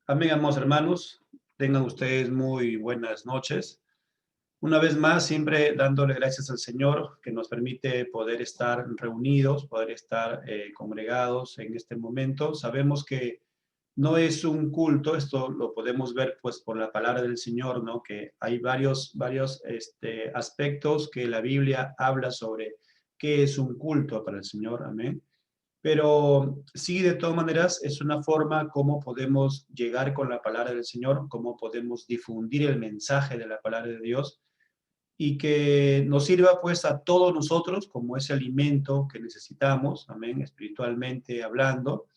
Amén, amados hermanos. Tengan ustedes muy buenas noches. Una vez más, siempre dándole gracias al Señor que nos permite poder estar reunidos, poder estar congregados en este momento. Sabemos que no es un culto, esto lo podemos ver pues por la palabra del Señor, ¿no? Que hay varios aspectos que la Biblia habla sobre qué es un culto para el Señor. Amén. Pero sí, de todas maneras, es una forma como podemos llegar con la palabra del Señor, cómo podemos difundir el mensaje de la palabra de Dios y que nos sirva pues a todos nosotros como ese alimento que necesitamos, amén, espiritualmente hablando,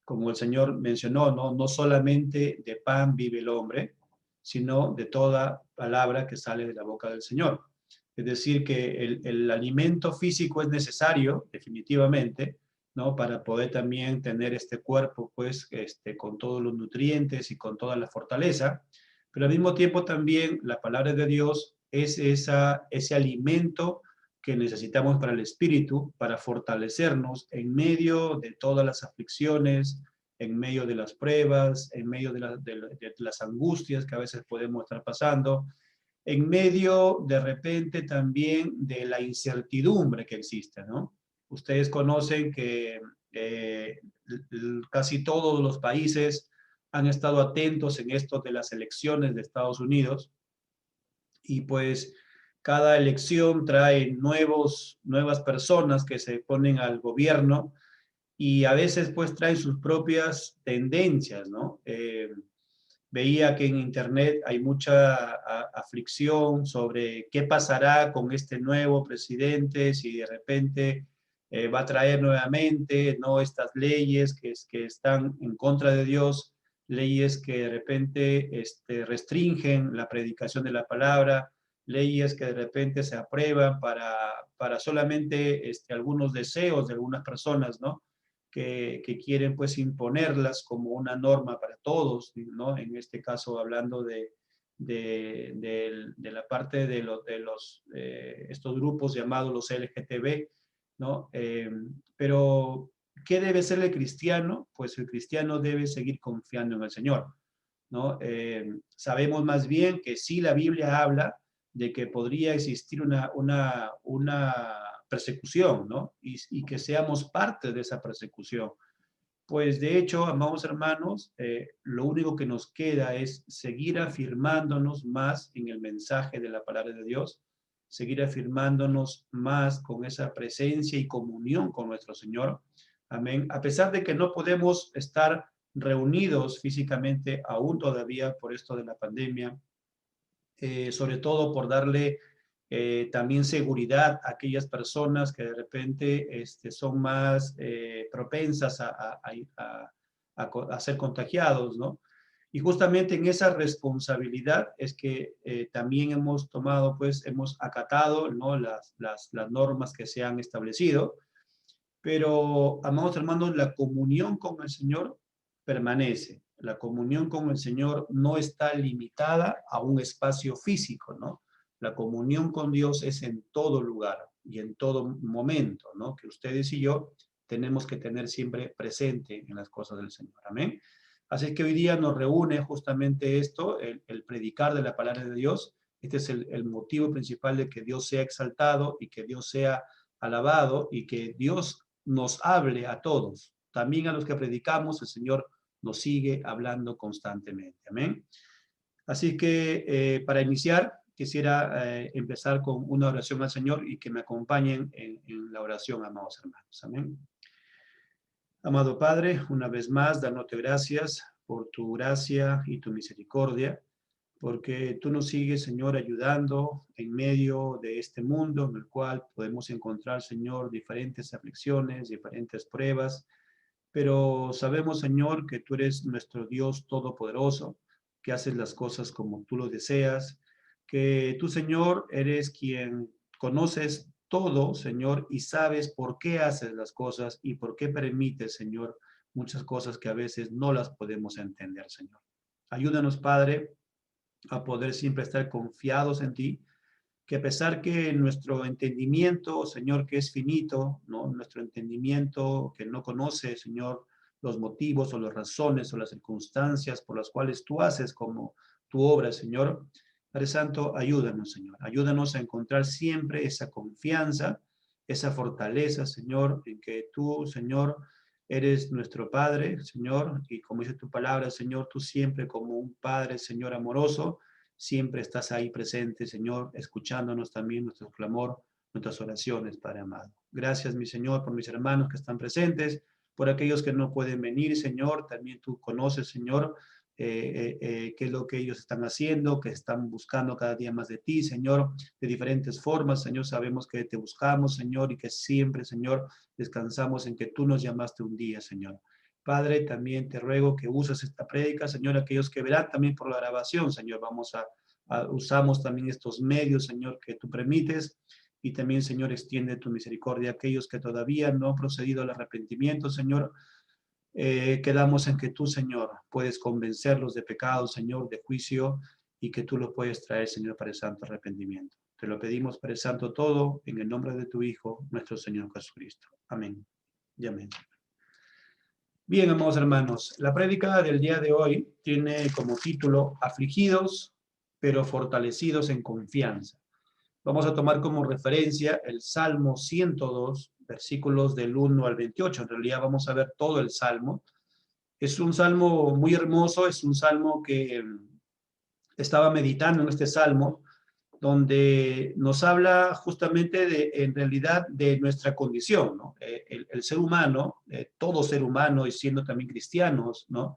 como el Señor mencionó, ¿no? No solamente de pan vive el hombre, sino de toda palabra que sale de la boca del Señor. Es decir, que el alimento físico es necesario, definitivamente, ¿no? Para poder también tener este cuerpo, pues, con todos los nutrientes y con toda la fortaleza, pero al mismo tiempo también la palabra de Dios es ese alimento que necesitamos para el espíritu, para fortalecernos en medio de todas las aflicciones, en medio de las pruebas, en medio de las angustias que a veces podemos estar pasando, en medio de repente también de la incertidumbre que existe, ¿no? Ustedes conocen que casi todos los países han estado atentos en esto de las elecciones de Estados Unidos y pues cada elección trae nuevas personas que se ponen al gobierno y a veces pues traen sus propias tendencias, ¿no? Veía que en internet hay mucha aflicción sobre qué pasará con este nuevo presidente, si de repente va a traer nuevamente, ¿no? Estas leyes que están en contra de Dios, leyes que de repente restringen la predicación de la palabra, leyes que de repente se aprueban para solamente algunos deseos de algunas personas, ¿no? Que quieren pues imponerlas como una norma para todos, ¿no? En este caso hablando de la parte de estos grupos llamados los LGTB, ¿no? Pero, ¿qué debe ser el cristiano? Pues el cristiano debe seguir confiando en el Señor, ¿no? Sabemos más bien que sí la Biblia habla de que podría existir una persecución, ¿no? Y que seamos parte de esa persecución. Pues de hecho, amados hermanos, lo único que nos queda es seguir afirmándonos más en el mensaje de la palabra de Dios, seguir afirmándonos más con esa presencia y comunión con nuestro Señor. Amén. A pesar de que no podemos estar reunidos físicamente aún todavía por esto de la pandemia, sobre todo por darle también seguridad a aquellas personas que de repente son más propensas a ser contagiados, ¿no? Y justamente en esa responsabilidad es que también hemos tomado, pues hemos acatado, ¿no? Las normas que se han establecido, pero, amados hermanos, la comunión con el Señor permanece. La comunión con el Señor no está limitada a un espacio físico, ¿no? La comunión con Dios es en todo lugar y en todo momento, ¿no? Que ustedes y yo tenemos que tener siempre presente en las cosas del Señor. Amén. Así que hoy día nos reúne justamente esto, el predicar de la palabra de Dios. Este es el motivo principal de que Dios sea exaltado y que Dios sea alabado y que Dios nos hable a todos. También a los que predicamos, el Señor nos sigue hablando constantemente. Amén. Así que para iniciar, quisiera empezar con una oración al Señor y que me acompañen en la oración, amados hermanos. Amén. Amado Padre, una vez más, dándote gracias por tu gracia y tu misericordia, porque tú nos sigues, Señor, ayudando en medio de este mundo en el cual podemos encontrar, Señor, diferentes aflicciones, diferentes pruebas, pero sabemos, Señor, que tú eres nuestro Dios todopoderoso, que haces las cosas como tú lo deseas, que tú, Señor, eres quien conoces todo, Señor, y sabes por qué haces las cosas y por qué permites, Señor, muchas cosas que a veces no las podemos entender, Señor. Ayúdanos, Padre, a poder siempre estar confiados en ti, que a pesar que nuestro entendimiento, Señor, que es finito, ¿no? Nuestro entendimiento que no conoce, Señor, los motivos o las razones o las circunstancias por las cuales tú haces como tu obra, Señor. Padre Santo, ayúdanos, Señor. Ayúdanos a encontrar siempre esa confianza, esa fortaleza, Señor, en que tú, Señor, eres nuestro Padre, Señor, y como dice tu palabra, Señor, tú siempre como un Padre, Señor, amoroso, siempre estás ahí presente, Señor, escuchándonos también nuestro clamor, nuestras oraciones, Padre amado. Gracias, mi Señor, por mis hermanos que están presentes, por aquellos que no pueden venir, Señor, también tú conoces, Señor, qué es lo que ellos están haciendo, que están buscando cada día más de ti, Señor, de diferentes formas, Señor, sabemos que te buscamos, Señor, y que siempre, Señor, descansamos en que tú nos llamaste un día, Señor. Padre, también te ruego que uses esta prédica, Señor, aquellos que verán también por la grabación, Señor, usamos también estos medios, Señor, que tú permites, y también, Señor, extiende tu misericordia a aquellos que todavía no han procedido al arrepentimiento, Señor. Quedamos en que tú, Señor, puedes convencerlos de pecado, Señor, de juicio, y que tú los puedes traer, Señor, para el santo arrepentimiento. Te lo pedimos, Padre Santo, todo, en el nombre de tu Hijo, nuestro Señor Jesucristo. Amén y amén. Bien, amados hermanos, la prédica del día de hoy tiene como título Afligidos, pero fortalecidos en confianza. Vamos a tomar como referencia el Salmo 102, versículos del 1 al 28. En realidad vamos a ver todo el Salmo. Es un salmo muy hermoso, es un salmo que estaba meditando en este salmo, donde nos habla justamente de, en realidad, de nuestra condición, ¿no? El ser humano, todo ser humano, y siendo también cristianos, ¿no?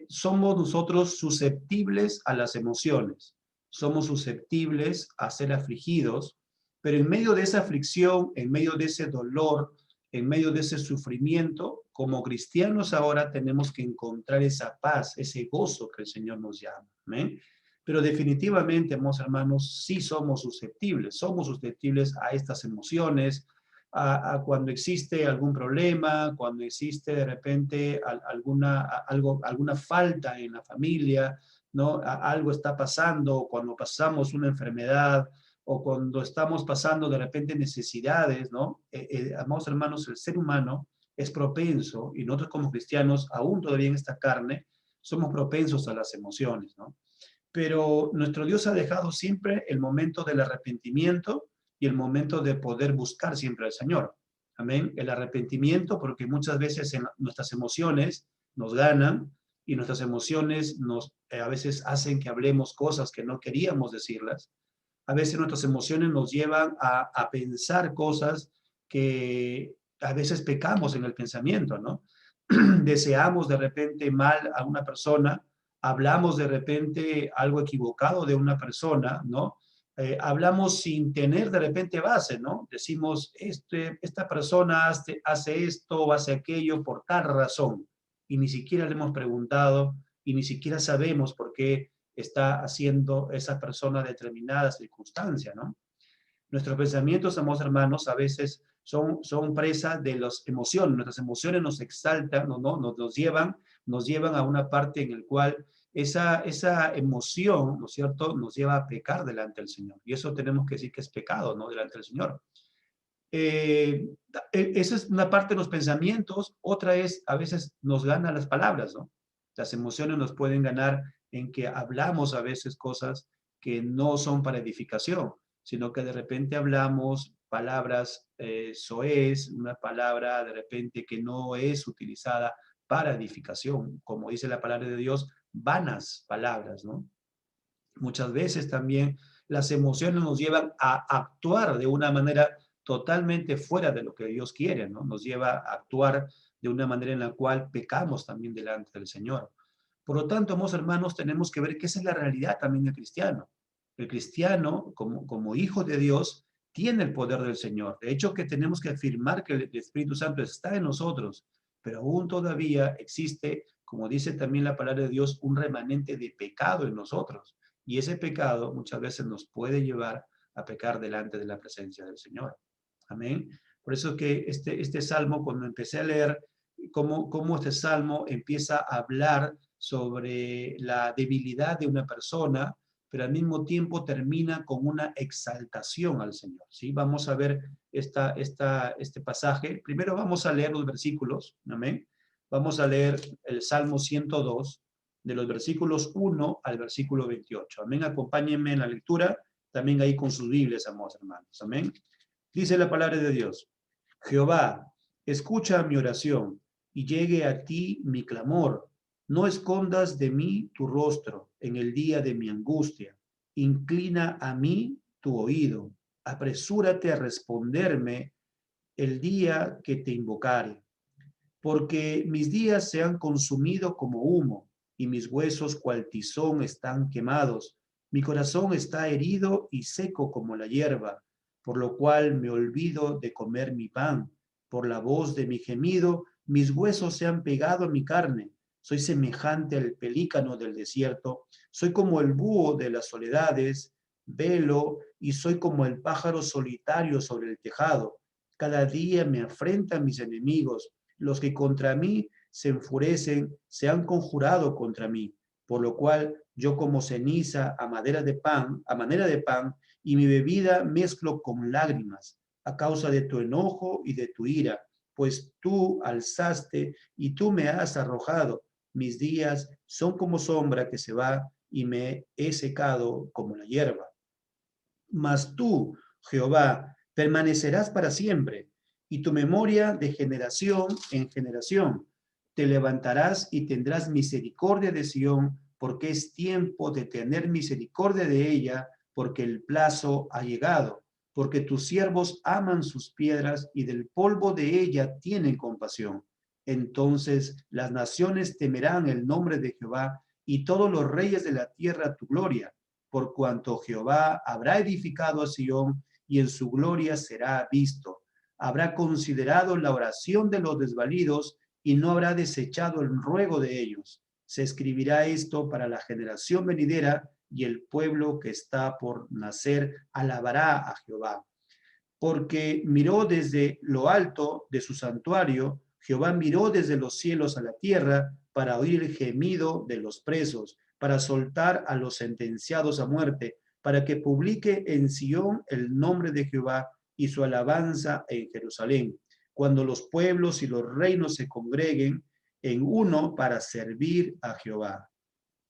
Somos nosotros susceptibles a las emociones, somos susceptibles a ser afligidos, pero en medio de esa aflicción, en medio de ese dolor, en medio de ese sufrimiento, como cristianos ahora tenemos que encontrar esa paz, ese gozo que el Señor nos llama. ¿Amén? Pero definitivamente, hermanos, sí somos susceptibles a estas emociones, a cuando existe algún problema, cuando existe de repente alguna falta en la familia, ¿no? Algo está pasando, cuando pasamos una enfermedad, o cuando estamos pasando de repente necesidades, ¿no? Amados hermanos, el ser humano es propenso, y nosotros como cristianos, aún todavía en esta carne, somos propensos a las emociones, ¿no? Pero nuestro Dios ha dejado siempre el momento del arrepentimiento y el momento de poder buscar siempre al Señor. Amén. El arrepentimiento, porque muchas veces nuestras emociones nos ganan y nuestras emociones a veces hacen que hablemos cosas que no queríamos decirlas. A veces nuestras emociones nos llevan a pensar cosas que a veces pecamos en el pensamiento, ¿no? Deseamos de repente mal a una persona, hablamos de repente algo equivocado de una persona, ¿no? Hablamos sin tener de repente base, ¿no? Decimos, esta persona hace esto o hace aquello por tal razón, y ni siquiera le hemos preguntado y ni siquiera sabemos por qué está haciendo esa persona determinada circunstancia, ¿no? Nuestros pensamientos, amados hermanos, a veces son presa de las emociones. Nuestras emociones nos exaltan, ¿no? Nos llevan a una parte en la cual esa emoción, ¿no es cierto?, nos lleva a pecar delante del Señor. Y eso tenemos que decir que es pecado, ¿no?, delante del Señor. Esa es una parte de los pensamientos. Otra es, a veces nos ganan las palabras, ¿no? Las emociones nos pueden ganar en que hablamos a veces cosas que no son para edificación, sino que de repente hablamos palabras soez, una palabra de repente que no es utilizada para edificación, como dice la palabra de Dios, vanas palabras, ¿no? Muchas veces también las emociones nos llevan a actuar de una manera totalmente fuera de lo que Dios quiere, ¿no? Nos lleva a actuar de una manera en la cual pecamos también delante del Señor. Por lo tanto, amados hermanos, tenemos que ver que esa es la realidad también del cristiano. El cristiano, como hijo de Dios, tiene el poder del Señor. De hecho, que tenemos que afirmar que el Espíritu Santo está en nosotros, pero aún todavía existe, como dice también la palabra de Dios, un remanente de pecado en nosotros. Y ese pecado muchas veces nos puede llevar a pecar delante de la presencia del Señor. Amén. Por eso que este salmo, cuando empecé a leer cómo este salmo empieza a hablar sobre la debilidad de una persona, pero al mismo tiempo termina con una exaltación al Señor, ¿sí? Vamos a ver este pasaje. Primero vamos a leer los versículos, amén. Vamos a leer el Salmo 102, de los versículos 1 al versículo 28. Amén, acompáñenme en la lectura, también ahí con sus Biblias, amados hermanos. Amén. Dice la palabra de Dios: Jehová, escucha mi oración y llegue a ti mi clamor. No escondas de mí tu rostro en el día de mi angustia. Inclina a mí tu oído. Apresúrate a responderme el día que te invocare. Porque mis días se han consumido como humo y mis huesos cual tizón están quemados. Mi corazón está herido y seco como la hierba, por lo cual me olvido de comer mi pan. Por la voz de mi gemido, mis huesos se han pegado a mi carne. Soy semejante al pelícano del desierto, soy como el búho de las soledades, velo y soy como el pájaro solitario sobre el tejado. Cada día me afrentan mis enemigos, los que contra mí se enfurecen, se han conjurado contra mí, por lo cual yo como ceniza a manera de pan, y mi bebida mezclo con lágrimas, a causa de tu enojo y de tu ira, pues tú alzaste y tú me has arrojado. Mis días son como sombra que se va y me he secado como la hierba. Mas tú, Jehová, permanecerás para siempre, y tu memoria de generación en generación. Te levantarás y tendrás misericordia de Sión, porque es tiempo de tener misericordia de ella, porque el plazo ha llegado, porque tus siervos aman sus piedras y del polvo de ella tienen compasión. Entonces las naciones temerán el nombre de Jehová y todos los reyes de la tierra tu gloria, por cuanto Jehová habrá edificado a Sión y en su gloria será visto. Habrá considerado la oración de los desvalidos y no habrá desechado el ruego de ellos. Se escribirá esto para la generación venidera y el pueblo que está por nacer alabará a Jehová. Porque miró desde lo alto de su santuario, Jehová miró desde los cielos a la tierra para oír el gemido de los presos, para soltar a los sentenciados a muerte, para que publique en Sión el nombre de Jehová y su alabanza en Jerusalén, cuando los pueblos y los reinos se congreguen en uno para servir a Jehová.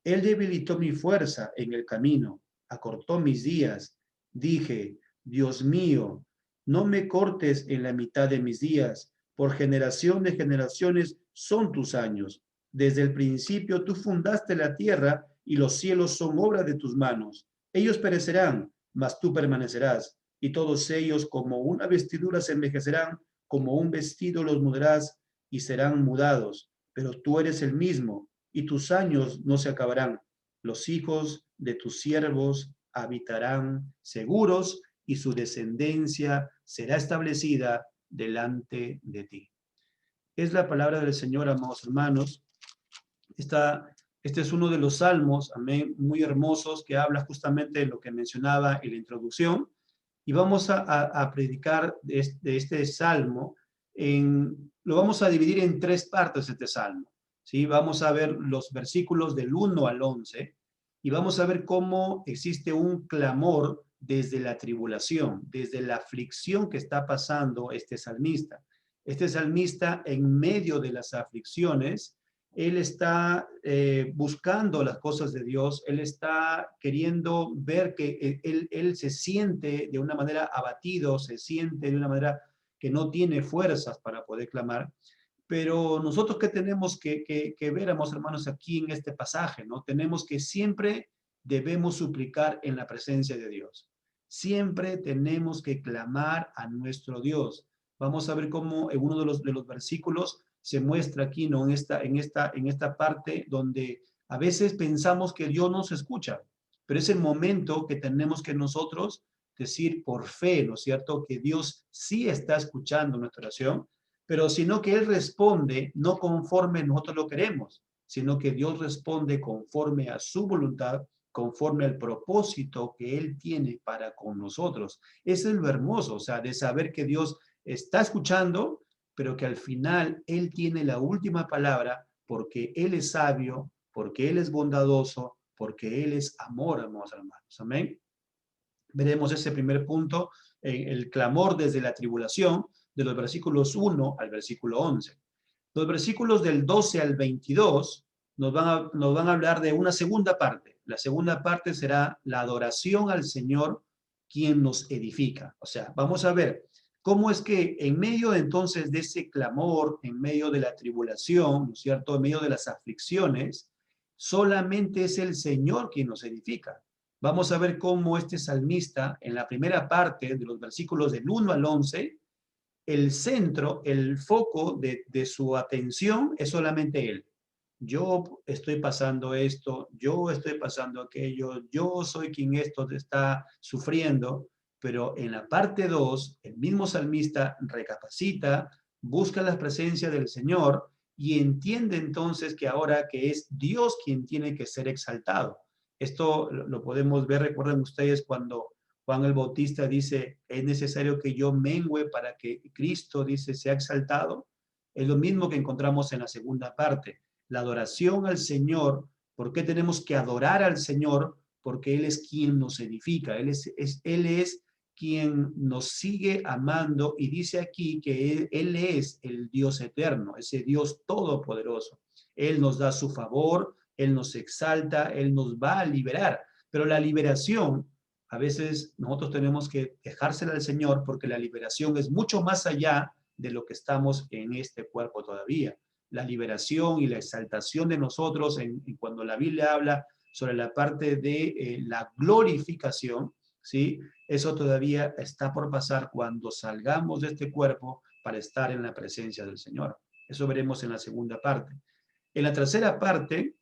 Él debilitó mi fuerza en el camino, acortó mis días. Dije, Dios mío, no me cortes en la mitad de mis días, por generación de generaciones son tus años. Desde el principio tú fundaste la tierra y los cielos son obra de tus manos. Ellos perecerán, mas tú permanecerás, y todos ellos como una vestidura se envejecerán, como un vestido los mudarás y serán mudados. Pero tú eres el mismo, y tus años no se acabarán. Los hijos de tus siervos habitarán seguros y su descendencia será establecida delante de ti. Es la palabra del Señor, amados hermanos. Este es uno de los salmos, amén, muy hermosos, que habla justamente de lo que mencionaba en la introducción. Y vamos a predicar de este salmo. Lo vamos a dividir en tres partes, este salmo. ¿Sí? Vamos a ver los versículos del 1 al 11 y vamos a ver cómo existe un clamor desde la tribulación, desde la aflicción que está pasando este salmista. Este salmista, en medio de las aflicciones, él está buscando las cosas de Dios, él está queriendo ver que él se siente de una manera abatido, se siente de una manera que no tiene fuerzas para poder clamar. Pero nosotros que tenemos que ver, hermanos, aquí en este pasaje, ¿no? Tenemos que siempre debemos suplicar en la presencia de Dios. Siempre tenemos que clamar a nuestro Dios. Vamos a ver cómo en uno de los versículos se muestra aquí, ¿no? En esta parte donde a veces pensamos que Dios nos escucha, pero es el momento que tenemos que nosotros decir por fe, ¿no es cierto? Que Dios sí está escuchando nuestra oración, pero sino que Él responde no conforme nosotros lo queremos, sino que Dios responde conforme a su voluntad, conforme al propósito que Él tiene para con nosotros. Eso es lo hermoso, o sea, de saber que Dios está escuchando, pero que al final Él tiene la última palabra porque Él es sabio, porque Él es bondadoso, porque Él es amor, amados hermanos. Amén. Veremos ese primer punto, el clamor desde la tribulación, de los versículos 1 al versículo 11. Los versículos del 12 al 22 nos van a hablar de una segunda parte. La segunda parte será la adoración al Señor, quien nos edifica. O sea, vamos a ver cómo es que en medio de, entonces de ese clamor, en medio de la tribulación, ¿no es cierto?, en medio de las aflicciones, solamente es el Señor quien nos edifica. Vamos a ver cómo este salmista, en la primera parte de los versículos del 1 al 11, el centro, el foco de su atención es solamente Él. Yo estoy pasando esto, yo estoy pasando aquello, yo soy quien esto está sufriendo, pero en la parte 2, el mismo salmista recapacita, busca la presencia del Señor y entiende entonces que ahora que es Dios quien tiene que ser exaltado. Esto lo podemos ver, recuerden ustedes cuando Juan el Bautista dice, es necesario que yo mengüe para que Cristo, dice, sea exaltado. Es lo mismo que encontramos en la segunda parte. La adoración al Señor. ¿Por qué tenemos que adorar al Señor? Porque Él es quien nos edifica. Él es quien nos sigue amando y dice aquí que Él es el Dios eterno, ese Dios todopoderoso. Él nos da su favor, Él nos exalta, Él nos va a liberar. Pero la liberación, a veces nosotros tenemos que dejársela al Señor porque la liberación es mucho más allá de lo que estamos en este cuerpo todavía. La liberación y la exaltación de nosotros, cuando la Biblia habla sobre la parte de la glorificación, ¿sí? Eso todavía está por pasar cuando salgamos de este cuerpo para estar en la presencia del Señor. Eso veremos en la segunda parte. En la tercera parte,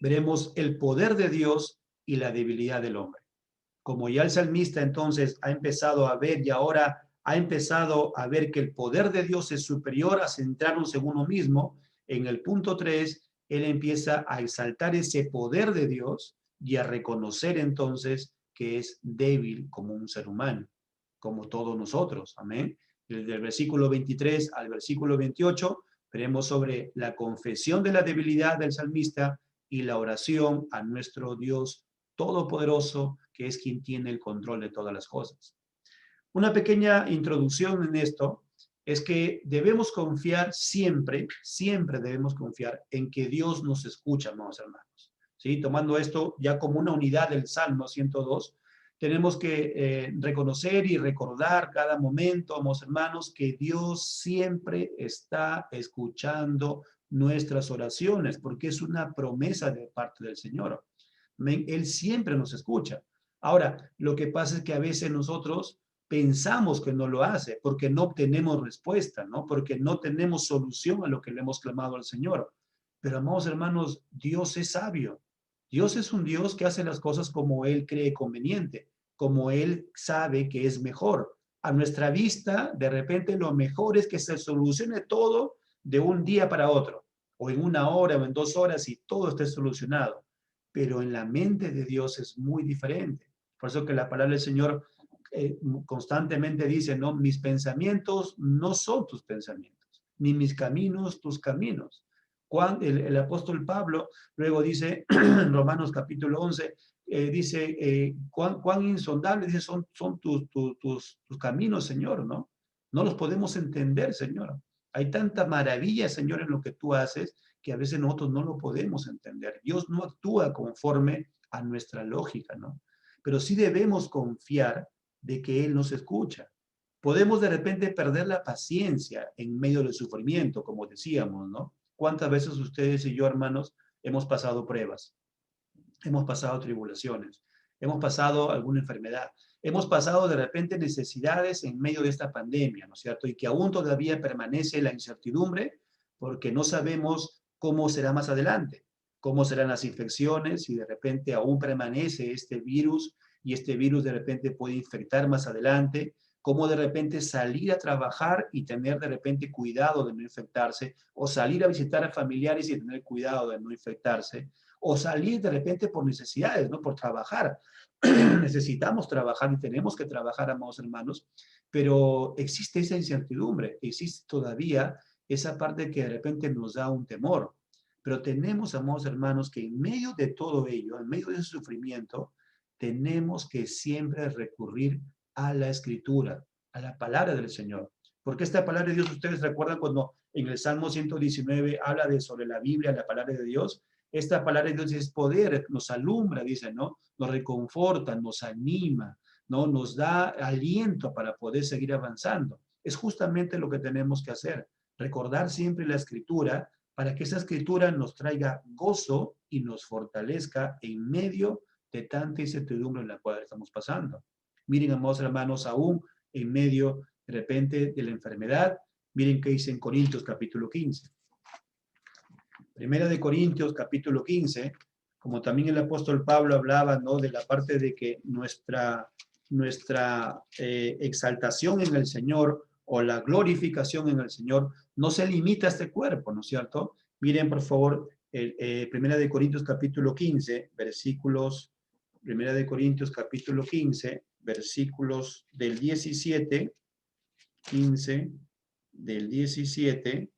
veremos el poder de Dios y la debilidad del hombre. Como ya el salmista entonces ha empezado a ver y ahora ha empezado a ver que el poder de Dios es superior a centrarnos en uno mismo, en el punto 3, él empieza a exaltar ese poder de Dios y a reconocer entonces que es débil como un ser humano, como todos nosotros. Amén. Desde el versículo 23 al versículo 28 veremos sobre la confesión de la debilidad del salmista y la oración a nuestro Dios todopoderoso, que es quien tiene el control de todas las cosas. Una pequeña introducción en esto es que debemos confiar siempre, siempre debemos confiar en que Dios nos escucha, amados hermanos. ¿Sí? Tomando esto ya como una unidad del Salmo 102, tenemos que reconocer y recordar cada momento, amados hermanos, que Dios siempre está escuchando nuestras oraciones, porque es una promesa de parte del Señor. Él siempre nos escucha. Ahora, lo que pasa es que a veces nosotros pensamos que no lo hace porque no obtenemos respuesta, ¿no? Porque no tenemos solución a lo que le hemos clamado al Señor. Pero, amados hermanos, Dios es sabio. Dios es un Dios que hace las cosas como Él cree conveniente, como Él sabe que es mejor. A nuestra vista, de repente, lo mejor es que se solucione todo de un día para otro, o en una hora o en 2 horas y todo esté solucionado. Pero en la mente de Dios es muy diferente. Por eso que la palabra del Señor constantemente dice, no, mis pensamientos no son tus pensamientos, ni mis caminos tus caminos. El apóstol Pablo luego dice, en Romanos capítulo 11, dice, cuán insondables dice, son tus caminos, Señor, ¿no? No los podemos entender, Señor. Hay tanta maravilla, Señor, en lo que tú haces, que a veces nosotros no lo podemos entender. Dios no actúa conforme a nuestra lógica, ¿no? Pero sí debemos confiar de que Él nos escucha. Podemos de repente perder la paciencia en medio del sufrimiento, como decíamos, ¿no? ¿Cuántas veces ustedes y yo, hermanos, hemos pasado pruebas? Hemos pasado tribulaciones, hemos pasado alguna enfermedad, hemos pasado de repente necesidades en medio de esta pandemia, ¿no es cierto? Y que aún todavía permanece la incertidumbre porque no sabemos cómo será más adelante, cómo serán las infecciones y de repente aún permanece este virus y este virus de repente puede infectar más adelante, cómo de repente salir a trabajar y tener de repente cuidado de no infectarse, o salir a visitar a familiares y tener cuidado de no infectarse, o salir de repente por necesidades, ¿no? Por trabajar. Necesitamos trabajar y tenemos que trabajar, amados hermanos, pero existe esa incertidumbre, existe todavía esa parte que de repente nos da un temor. Pero tenemos, amados hermanos, que en medio de todo ello, en medio de ese sufrimiento, tenemos que siempre recurrir a la Escritura, a la palabra del Señor. Porque esta palabra de Dios, ustedes recuerdan cuando en el Salmo 119 habla de sobre la Biblia, la palabra de Dios. Esta palabra de Dios es poder, nos alumbra, dice, ¿no? Nos reconforta, nos anima, ¿no? Nos da aliento para poder seguir avanzando. Es justamente lo que tenemos que hacer, recordar siempre la Escritura para que esa Escritura nos traiga gozo y nos fortalezca en medio de tanta incertidumbre en la cual estamos pasando. Miren, amados hermanos, aún en medio de repente de la enfermedad, miren qué dice en Corintios capítulo 15. Primera de Corintios capítulo 15, como también el apóstol Pablo hablaba, ¿no? De la parte de que nuestra exaltación en el Señor o la glorificación en el Señor no se limita a este cuerpo, ¿no es cierto? Miren, por favor, Primera de Corintios capítulo 15, versículos, Primera de Corintios capítulo 15, versículos del 17, 15, del 17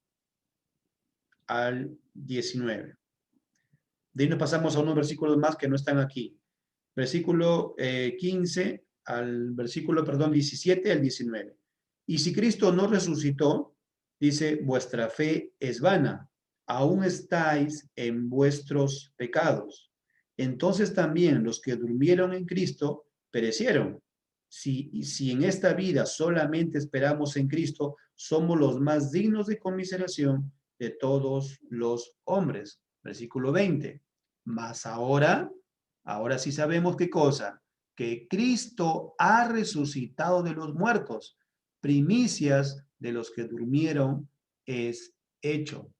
al 19. De ahí nos pasamos a unos versículos más que no están aquí. Versículo 15 al versículo, perdón, 17 al 19. Y si Cristo no resucitó, dice, vuestra fe es vana, aún estáis en vuestros pecados. Entonces también los que durmieron en Cristo perecieron. Si en esta vida solamente esperamos en Cristo, somos los más dignos de conmiseración de todos los hombres. Versículo 20. Mas ahora sí sabemos qué cosa, que Cristo ha resucitado de los muertos, primicias de los que durmieron es hecho.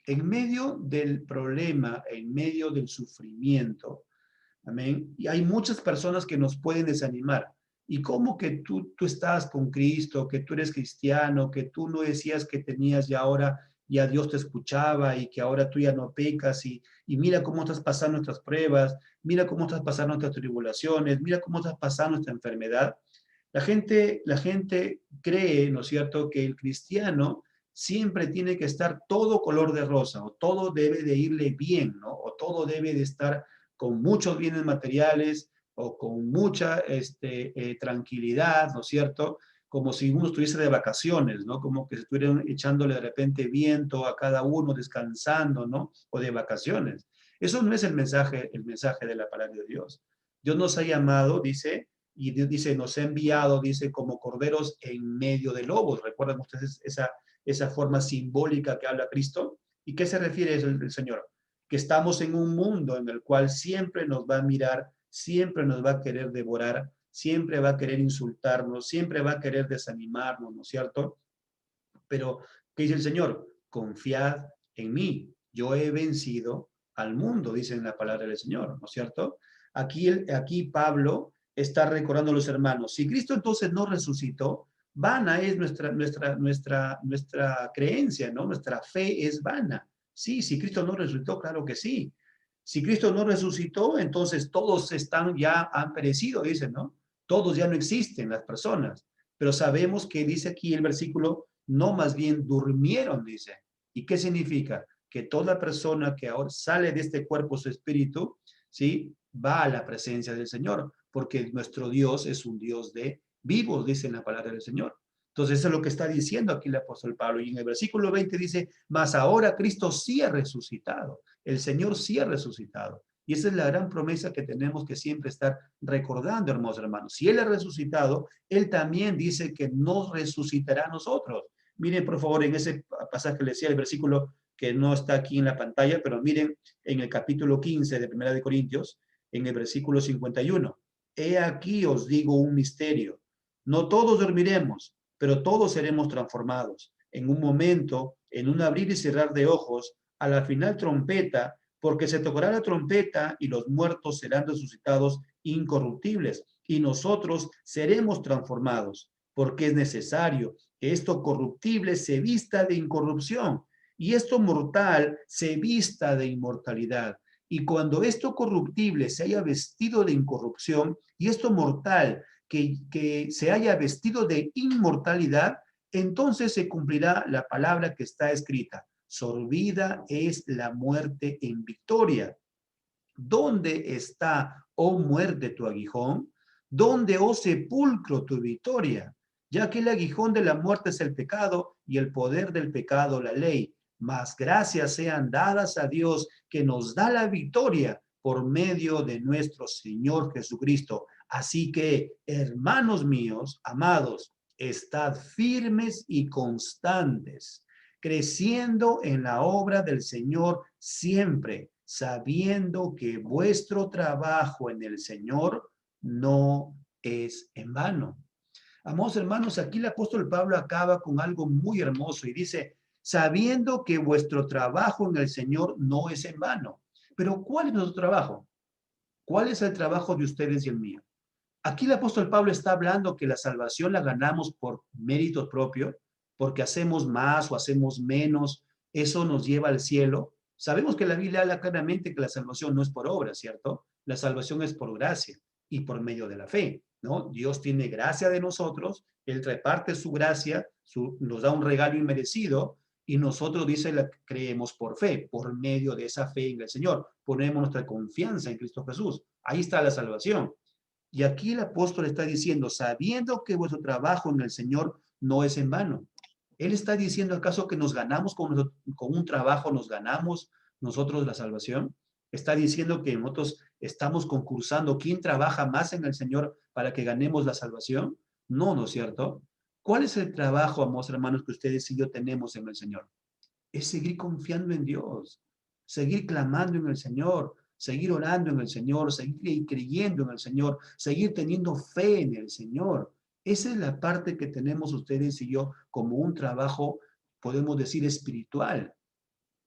En medio del problema, en medio del sufrimiento, amén, y hay muchas personas que nos pueden desanimar. ¿Y cómo que tú estás con Cristo, que tú eres cristiano, que tú no decías que tenías ya ahora, ya Dios te escuchaba y que ahora tú ya no pecas y mira cómo estás pasando nuestras pruebas, mira cómo estás pasando nuestras tribulaciones, mira cómo estás pasando nuestra enfermedad? La gente cree, ¿no es cierto?, que el cristiano siempre tiene que estar todo color de rosa, o todo debe de irle bien, ¿no? O todo debe de estar con muchos bienes materiales o con mucha tranquilidad, ¿no es cierto? Como si uno estuviese de vacaciones, ¿no? Como que se estuvieran echándole de repente viento a cada uno, descansando, ¿no? O de vacaciones. Eso no es el mensaje de la palabra de Dios. Dios nos ha llamado, dice, y Dios dice, nos ha enviado, dice, como corderos en medio de lobos. ¿Recuerdan ustedes esa forma simbólica que habla Cristo? ¿Y qué se refiere el Señor? Que estamos en un mundo en el cual siempre nos va a mirar, siempre nos va a querer devorar, siempre va a querer insultarnos, siempre va a querer desanimarnos, ¿no es cierto? Pero, ¿qué dice el Señor? Confiad en mí, yo he vencido al mundo, dice en la palabra del Señor, ¿no es cierto? Aquí Pablo está recordando a los hermanos, si Cristo entonces no resucitó, vana es nuestra creencia, ¿no? Nuestra fe es vana. Sí, si Cristo no resucitó, claro que sí. Si Cristo no resucitó, entonces todos han perecido, dicen, ¿no? Todos ya no existen las personas. Pero sabemos que dice aquí el versículo, no, más bien durmieron, dice. ¿Y qué significa? Que toda persona que ahora sale de este cuerpo, su espíritu, ¿sí? Va a la presencia del Señor, porque nuestro Dios es un Dios de vivos, dice en la palabra del Señor. Entonces, eso es lo que está diciendo aquí el apóstol Pablo. Y en el versículo 20 dice, mas ahora Cristo sí ha resucitado. El Señor sí ha resucitado. Y esa es la gran promesa que tenemos que siempre estar recordando, hermosos hermanos. Si Él ha resucitado, Él también dice que nos resucitará a nosotros. Miren, por favor, en ese pasaje que le decía, el versículo que no está aquí en la pantalla, pero miren en el capítulo 15 de Primera de Corintios, en el versículo 51. He aquí os digo un misterio. No todos dormiremos, pero todos seremos transformados. En un momento, en un abrir y cerrar de ojos, a la final trompeta, porque se tocará la trompeta y los muertos serán resucitados incorruptibles y nosotros seremos transformados, porque es necesario que esto corruptible se vista de incorrupción y esto mortal se vista de inmortalidad. Y cuando esto corruptible se haya vestido de incorrupción y esto mortal que se haya vestido de inmortalidad, entonces se cumplirá la palabra que está escrita. sorbida es la muerte en victoria. ¿Dónde está, oh muerte, tu aguijón? ¿Dónde, oh sepulcro, tu victoria? Ya que el aguijón de la muerte es el pecado y el poder del pecado la ley. Mas gracias sean dadas a Dios que nos da la victoria por medio de nuestro Señor Jesucristo. Así que, hermanos míos, amados, estad firmes y constantes, creciendo en la obra del Señor siempre, sabiendo que vuestro trabajo en el Señor no es en vano. Amados hermanos, aquí el apóstol Pablo acaba con algo muy hermoso y dice, sabiendo que vuestro trabajo en el Señor no es en vano. Pero ¿cuál es nuestro trabajo? ¿Cuál es el trabajo de ustedes y el mío? Aquí el apóstol Pablo está hablando que la salvación la ganamos por méritos propios, porque hacemos más o hacemos menos, eso nos lleva al cielo. Sabemos que la Biblia habla claramente que la salvación no es por obra, ¿cierto? La salvación es por gracia y por medio de la fe, ¿no? Dios tiene gracia de nosotros, Él reparte su gracia, nos da un regalo inmerecido y nosotros, dice, la creemos por fe, por medio de esa fe en el Señor. Ponemos nuestra confianza en Cristo Jesús. Ahí está la salvación. Y aquí el apóstol está diciendo, sabiendo que vuestro trabajo en el Señor no es en vano. Él está diciendo, ¿acaso que nos ganamos con un trabajo, nos ganamos nosotros la salvación? Está diciendo que nosotros estamos concursando quién trabaja más en el Señor para que ganemos la salvación. No, ¿no es cierto? ¿Cuál es el trabajo, amados hermanos, que ustedes y yo tenemos en el Señor? Es seguir confiando en Dios, seguir clamando en el Señor, seguir orando en el Señor, seguir creyendo en el Señor, seguir teniendo fe en el Señor. Esa es la parte que tenemos ustedes y yo como un trabajo, podemos decir, espiritual.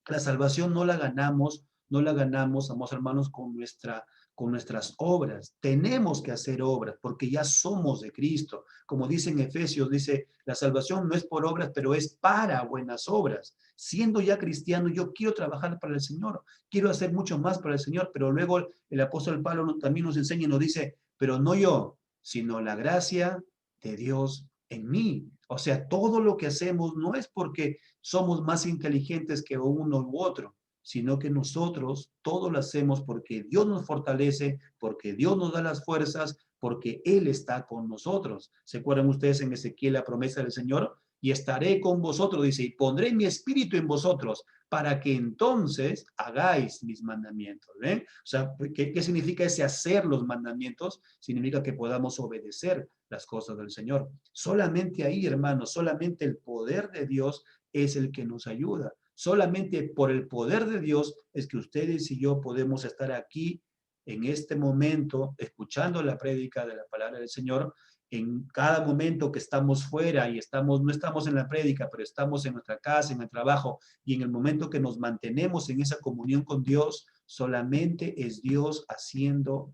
La salvación no la ganamos, no la ganamos, amados hermanos, con nuestras obras. Tenemos que hacer obras porque ya somos de Cristo. Como dice en Efesios, dice, la salvación no es por obras, pero es para buenas obras. Siendo ya cristiano, yo quiero trabajar para el Señor, quiero hacer mucho más para el Señor, pero luego el apóstol Pablo también nos enseña y nos dice, pero no yo, sino la gracia de Dios en mí. O sea, todo lo que hacemos no es porque somos más inteligentes que uno u otro, sino que nosotros todo lo hacemos porque Dios nos fortalece, porque Dios nos da las fuerzas, porque Él está con nosotros. ¿Se acuerdan ustedes en Ezequiel la promesa del Señor? Y estaré con vosotros, dice, y pondré mi espíritu en vosotros, para que entonces hagáis mis mandamientos. ¿Ven? O sea, ¿qué significa ese hacer los mandamientos? Significa que podamos obedecer las cosas del Señor. Solamente ahí, hermanos, solamente el poder de Dios es el que nos ayuda. Solamente por el poder de Dios es que ustedes y yo podemos estar aquí en este momento, escuchando la prédica de la palabra del Señor, en cada momento que estamos fuera y no estamos en la prédica, pero estamos en nuestra casa, en el trabajo, y en el momento que nos mantenemos en esa comunión con Dios, solamente es Dios haciendo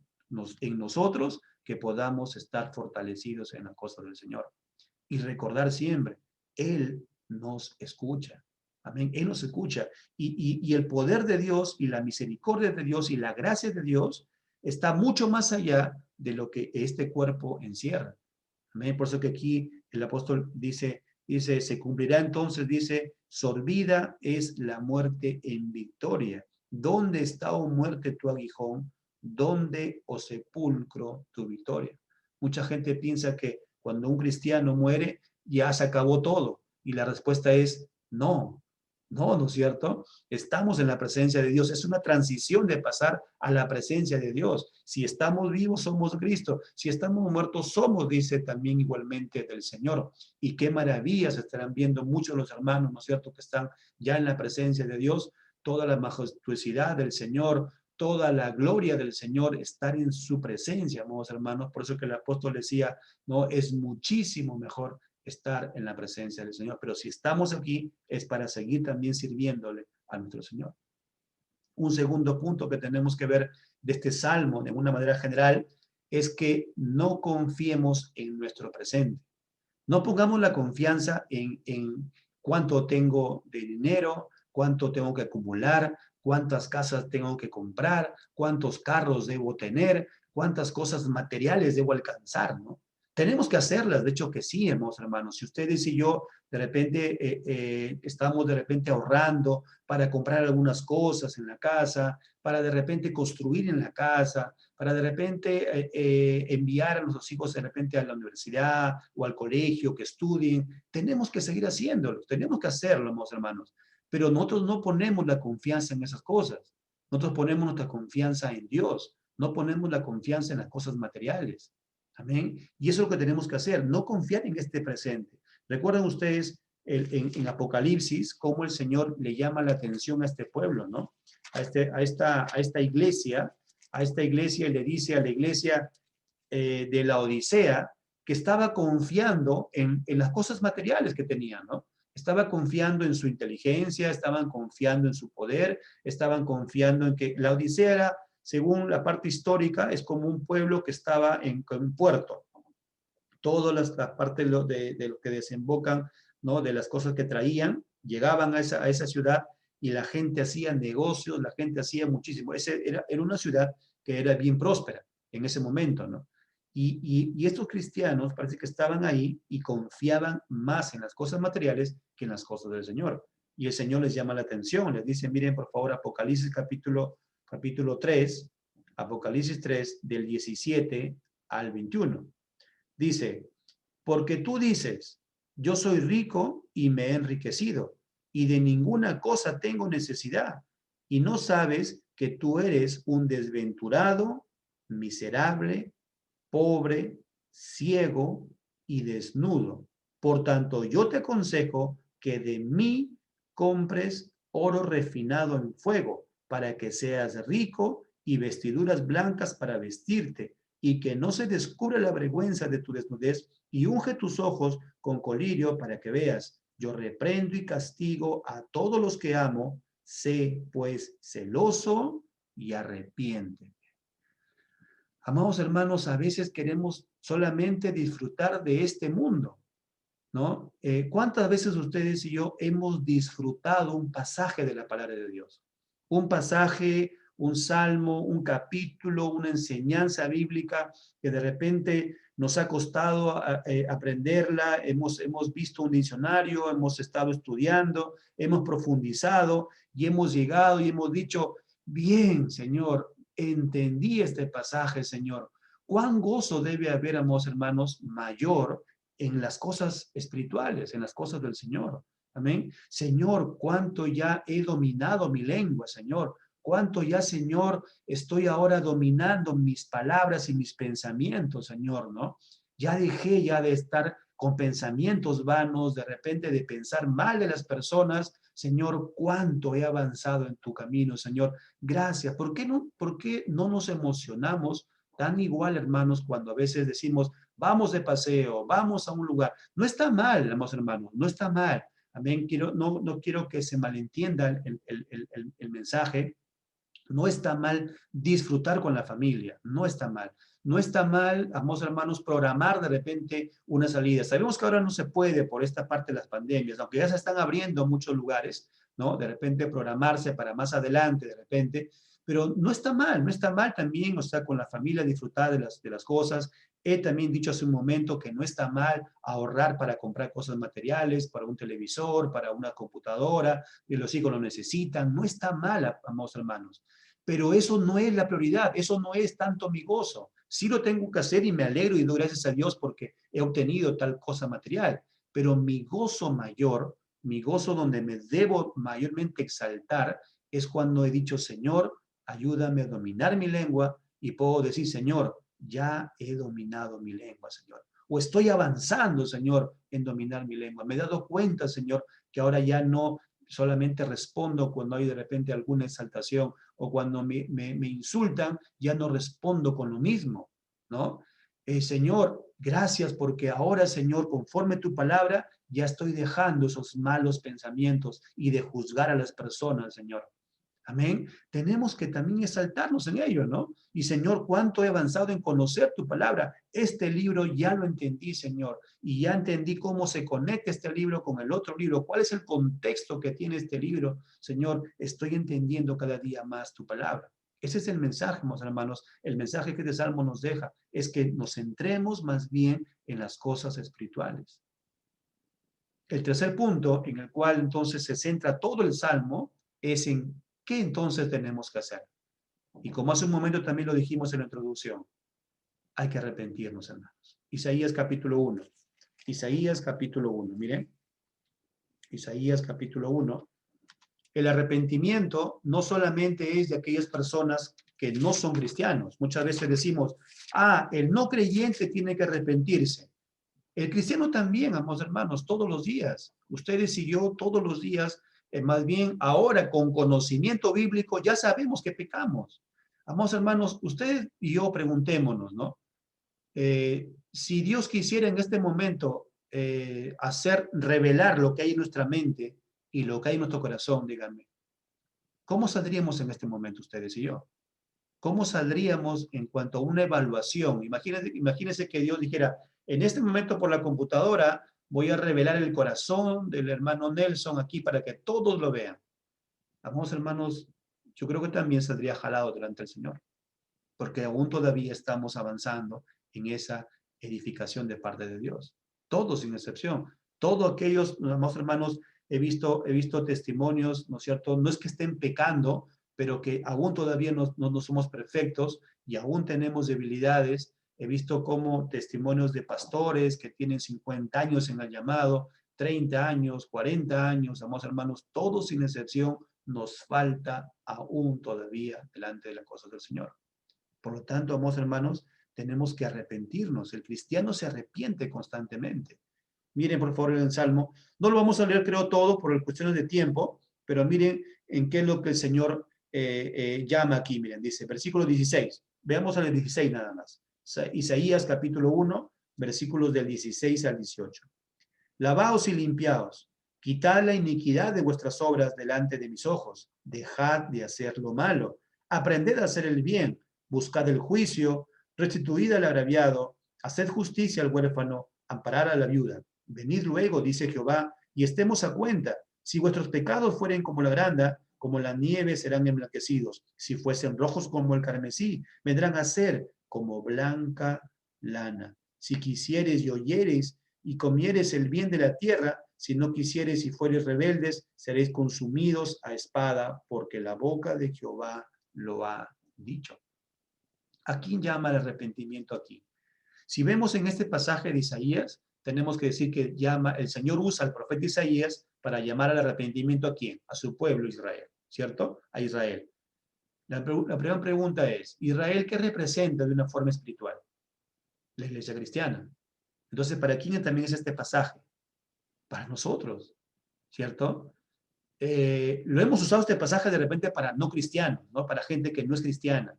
en nosotros que podamos estar fortalecidos en la cosa del Señor. Y recordar siempre, Él nos escucha. Amén. Él nos escucha. Y el poder de Dios y la misericordia de Dios y la gracia de Dios está mucho más allá de lo que este cuerpo encierra. Amén. Por eso que aquí el apóstol dice, se cumplirá entonces, dice, sorbida es la muerte en victoria. ¿Dónde está, oh muerte, tu aguijón? ¿Dónde, oh sepulcro, tu victoria? Mucha gente piensa que cuando un cristiano muere, ya se acabó todo. Y la respuesta es no. No, ¿no es cierto? Estamos en la presencia de Dios. Es una transición de pasar a la presencia de Dios. Si estamos vivos, somos Cristo. Si estamos muertos, somos, dice también igualmente del Señor. Y qué maravillas estarán viendo muchos los hermanos, ¿no es cierto?, que están ya en la presencia de Dios. Toda la majestuosidad del Señor, toda la gloria del Señor, estar en su presencia, amados hermanos. Por eso que el apóstol decía, no, es muchísimo mejor estar en la presencia del Señor. Pero si estamos aquí es para seguir también sirviéndole a nuestro Señor. Un segundo punto que tenemos que ver de este salmo de una manera general es que no confiemos en nuestro presente. No pongamos la confianza en cuánto tengo de dinero, cuánto tengo que acumular, cuántas casas tengo que comprar, cuántos carros debo tener, cuántas cosas materiales debo alcanzar, ¿no? Tenemos que hacerlas, de hecho que sí, hermanos. Si ustedes y yo de repente estamos de repente ahorrando para comprar algunas cosas en la casa, para de repente construir en la casa, para de repente enviar a nuestros hijos de repente a la universidad o al colegio que estudien, tenemos que seguir haciéndolo, tenemos que hacerlo, hermanos. Pero nosotros no ponemos la confianza en esas cosas. Nosotros ponemos nuestra confianza en Dios, no ponemos la confianza en las cosas materiales. Amén. Y eso es lo que tenemos que hacer, no confiar en este presente. ¿Recuerdan ustedes en Apocalipsis cómo el Señor le llama la atención a este pueblo, ¿no? A esta iglesia, y le dice a la iglesia de la Odisea que estaba confiando en las cosas materiales que tenían, ¿no? Estaba confiando en su inteligencia, estaban confiando en su poder, estaban confiando en que la Odisea era, según la parte histórica, es como un pueblo que estaba en un puerto. Todas las partes de lo que desembocan, ¿no? De las cosas que traían, llegaban a esa ciudad y la gente hacía negocios, la gente hacía muchísimo. Era una ciudad que era bien próspera en ese momento, ¿no? Y estos cristianos parece que estaban ahí y confiaban más en las cosas materiales que en las cosas del Señor. Y el Señor les llama la atención, les dice, miren por favor Apocalipsis capítulo 3, Apocalipsis 3 del 17 al 21. Dice, porque tú dices, yo soy rico y me he enriquecido, y de ninguna cosa tengo necesidad, y no sabes que tú eres un desventurado, miserable, pobre, ciego y desnudo. Por tanto, yo te aconsejo que de mí compres oro refinado en fuego, para que seas rico, y vestiduras blancas para vestirte, y que no se descubra la vergüenza de tu desnudez, y unge tus ojos con colirio para que veas. Yo reprendo y castigo a todos los que amo, sé pues celoso y arrepiéntete. Amados hermanos, a veces queremos solamente disfrutar de este mundo, ¿no? ¿Cuántas veces ustedes y yo hemos disfrutado un pasaje de la palabra de Dios? Un pasaje, un salmo, un capítulo, una enseñanza bíblica que de repente nos ha costado aprenderla, hemos visto un diccionario, hemos estado estudiando, hemos profundizado y hemos llegado y hemos dicho, bien, Señor, entendí este pasaje, Señor. ¿Cuán gozo debe haber, amados hermanos, mayor en las cosas espirituales, en las cosas del Señor? Amén. Señor, cuánto ya he dominado mi lengua, Señor. Cuánto ya, Señor, estoy ahora dominando mis palabras y mis pensamientos, Señor, ¿no? Ya dejé ya de estar con pensamientos vanos, de repente de pensar mal de las personas. Señor, cuánto he avanzado en tu camino, Señor. Gracias. Por qué no nos emocionamos tan igual, hermanos, cuando a veces decimos, vamos de paseo, vamos a un lugar? No está mal, hermanos, no está mal. Amén. No quiero que se malentienda el mensaje. No está mal disfrutar con la familia, no está mal. No está mal, amados hermanos, programar de repente una salida. Sabemos que ahora no se puede por esta parte de las pandemias, aunque ya se están abriendo muchos lugares, ¿no? De repente programarse para más adelante, de repente, pero no está mal, no está mal también, o sea, con la familia disfrutar de las cosas. He también dicho hace un momento que no está mal ahorrar para comprar cosas materiales, para un televisor, para una computadora, que los hijos lo necesitan. No está mal, amados hermanos. Pero eso no es la prioridad, eso no es tanto mi gozo. Sí lo tengo que hacer y me alegro y doy gracias a Dios porque he obtenido tal cosa material, pero mi gozo mayor, mi gozo donde me debo mayormente exaltar, es cuando he dicho, Señor, ayúdame a dominar mi lengua, y puedo decir, Señor, ya he dominado mi lengua, Señor. O estoy avanzando, Señor, en dominar mi lengua. Me he dado cuenta, Señor, que ahora ya no solamente respondo cuando hay de repente alguna exaltación, o cuando me insultan, ya no respondo con lo mismo, ¿no? Señor, gracias porque ahora, Señor, conforme tu palabra, ya estoy dejando esos malos pensamientos y de juzgar a las personas, Señor. Amén. Tenemos que también exaltarnos en ello, ¿no? Y Señor, cuánto he avanzado en conocer tu palabra. Este libro ya lo entendí, Señor, y ya entendí cómo se conecta este libro con el otro libro. ¿Cuál es el contexto que tiene este libro? Señor, estoy entendiendo cada día más tu palabra. Ese es el mensaje, hermanos. El mensaje que este salmo nos deja es que nos centremos más bien en las cosas espirituales. El tercer punto en el cual entonces se centra todo el salmo es en qué entonces tenemos que hacer. Y como hace un momento también lo dijimos en la introducción, hay que arrepentirnos, hermanos. Isaías capítulo 1. Isaías capítulo 1, miren. Isaías capítulo 1. El arrepentimiento no solamente es de aquellas personas que no son cristianos. Muchas veces decimos, el no creyente tiene que arrepentirse. El cristiano también, amados hermanos, todos los días. Ustedes y yo todos los días, más bien ahora con conocimiento bíblico, ya sabemos que pecamos. Amados hermanos, ustedes y yo preguntémonos, ¿no? Si Dios quisiera en este momento revelar lo que hay en nuestra mente y lo que hay en nuestro corazón, díganme, ¿cómo saldríamos en este momento ustedes y yo? ¿Cómo saldríamos en cuanto a una evaluación? Imagínense que Dios dijera, en este momento por la computadora voy a revelar el corazón del hermano Nelson aquí para que todos lo vean. Vamos, hermanos, yo creo que también saldría jalado delante del Señor, porque aún todavía estamos avanzando en esa edificación de parte de Dios. Todos sin excepción. Todos aquellos, amados hermanos, he visto testimonios, ¿no es cierto? No es que estén pecando, pero que aún todavía no somos perfectos y aún tenemos debilidades. He visto como testimonios de pastores que tienen 50 años en el llamado, 30 años, 40 años, amados hermanos, todos sin excepción, nos falta aún todavía delante de las cosas del Señor. Por lo tanto, amados hermanos, tenemos que arrepentirnos. El cristiano se arrepiente constantemente. Miren, por favor, en el Salmo. No lo vamos a leer, creo, todo por cuestiones de tiempo, pero miren en qué es lo que el Señor llama aquí. Miren, dice, versículo 16. Veamos al 16 nada más. Isaías capítulo 1, versículos del 16 al 18. Lavaos y limpiaos. Quitad la iniquidad de vuestras obras delante de mis ojos. Dejad de hacer lo malo. Aprended a hacer el bien. Buscad el juicio. Restituid al agraviado. Haced justicia al huérfano. Amparad a la viuda. Venid luego, dice Jehová, y estemos a cuenta. Si vuestros pecados fueren como la grana, como la nieve serán emblanquecidos. Si fuesen rojos como el carmesí, vendrán a ser como blanca lana. Si quisieres y oyereis y comieres el bien de la tierra, si no quisieres y fueres rebeldes, seréis consumidos a espada, porque la boca de Jehová lo ha dicho. ¿A quién llama el arrepentimiento aquí? Si vemos en este pasaje de Isaías, tenemos que decir que el Señor usa al profeta Isaías para llamar al arrepentimiento ¿a quién? A su pueblo Israel, ¿cierto? A Israel. La primera pregunta es, ¿Israel qué representa de una forma espiritual? La iglesia cristiana. Entonces, ¿para quién también es este pasaje? Para nosotros, ¿cierto? Lo hemos usado este pasaje de repente para no cristianos, ¿no? Para gente que no es cristiana.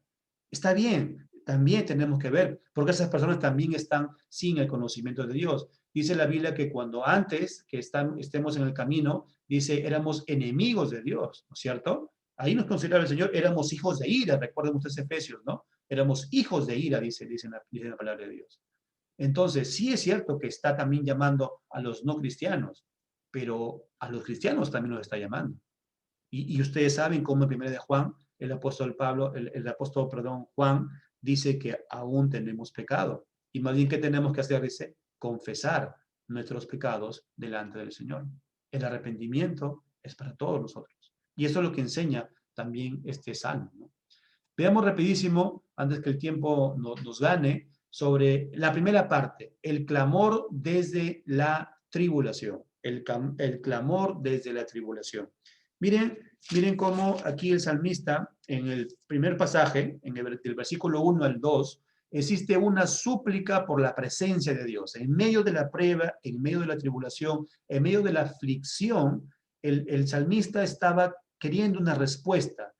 Está bien, también tenemos que ver, porque esas personas también están sin el conocimiento de Dios. Dice la Biblia que cuando antes que estemos en el camino, dice, éramos enemigos de Dios, ¿no es cierto? Ahí nos consideraba el Señor, éramos hijos de ira, recuerden ustedes Efesios, ¿no? Éramos hijos de ira, dice la palabra de Dios. Entonces, sí es cierto que está también llamando a los no cristianos, pero a los cristianos también los está llamando. Y ustedes saben cómo en 1 de Juan, el apóstol Pablo, Juan, dice que aún tenemos pecado. Y más bien, ¿qué tenemos que hacer? Dice, confesar nuestros pecados delante del Señor. El arrepentimiento es para todos nosotros. Y eso es lo que enseña también este salmo, ¿no? Veamos rapidísimo, antes que el tiempo nos gane, sobre la primera parte, el clamor desde la tribulación. El clamor desde la tribulación. Miren cómo aquí el salmista, en el primer pasaje, del versículo 1 al 2, existe una súplica por la presencia de Dios. En medio de la prueba, en medio de la tribulación, en medio de la aflicción, el salmista estaba queriendo una respuesta,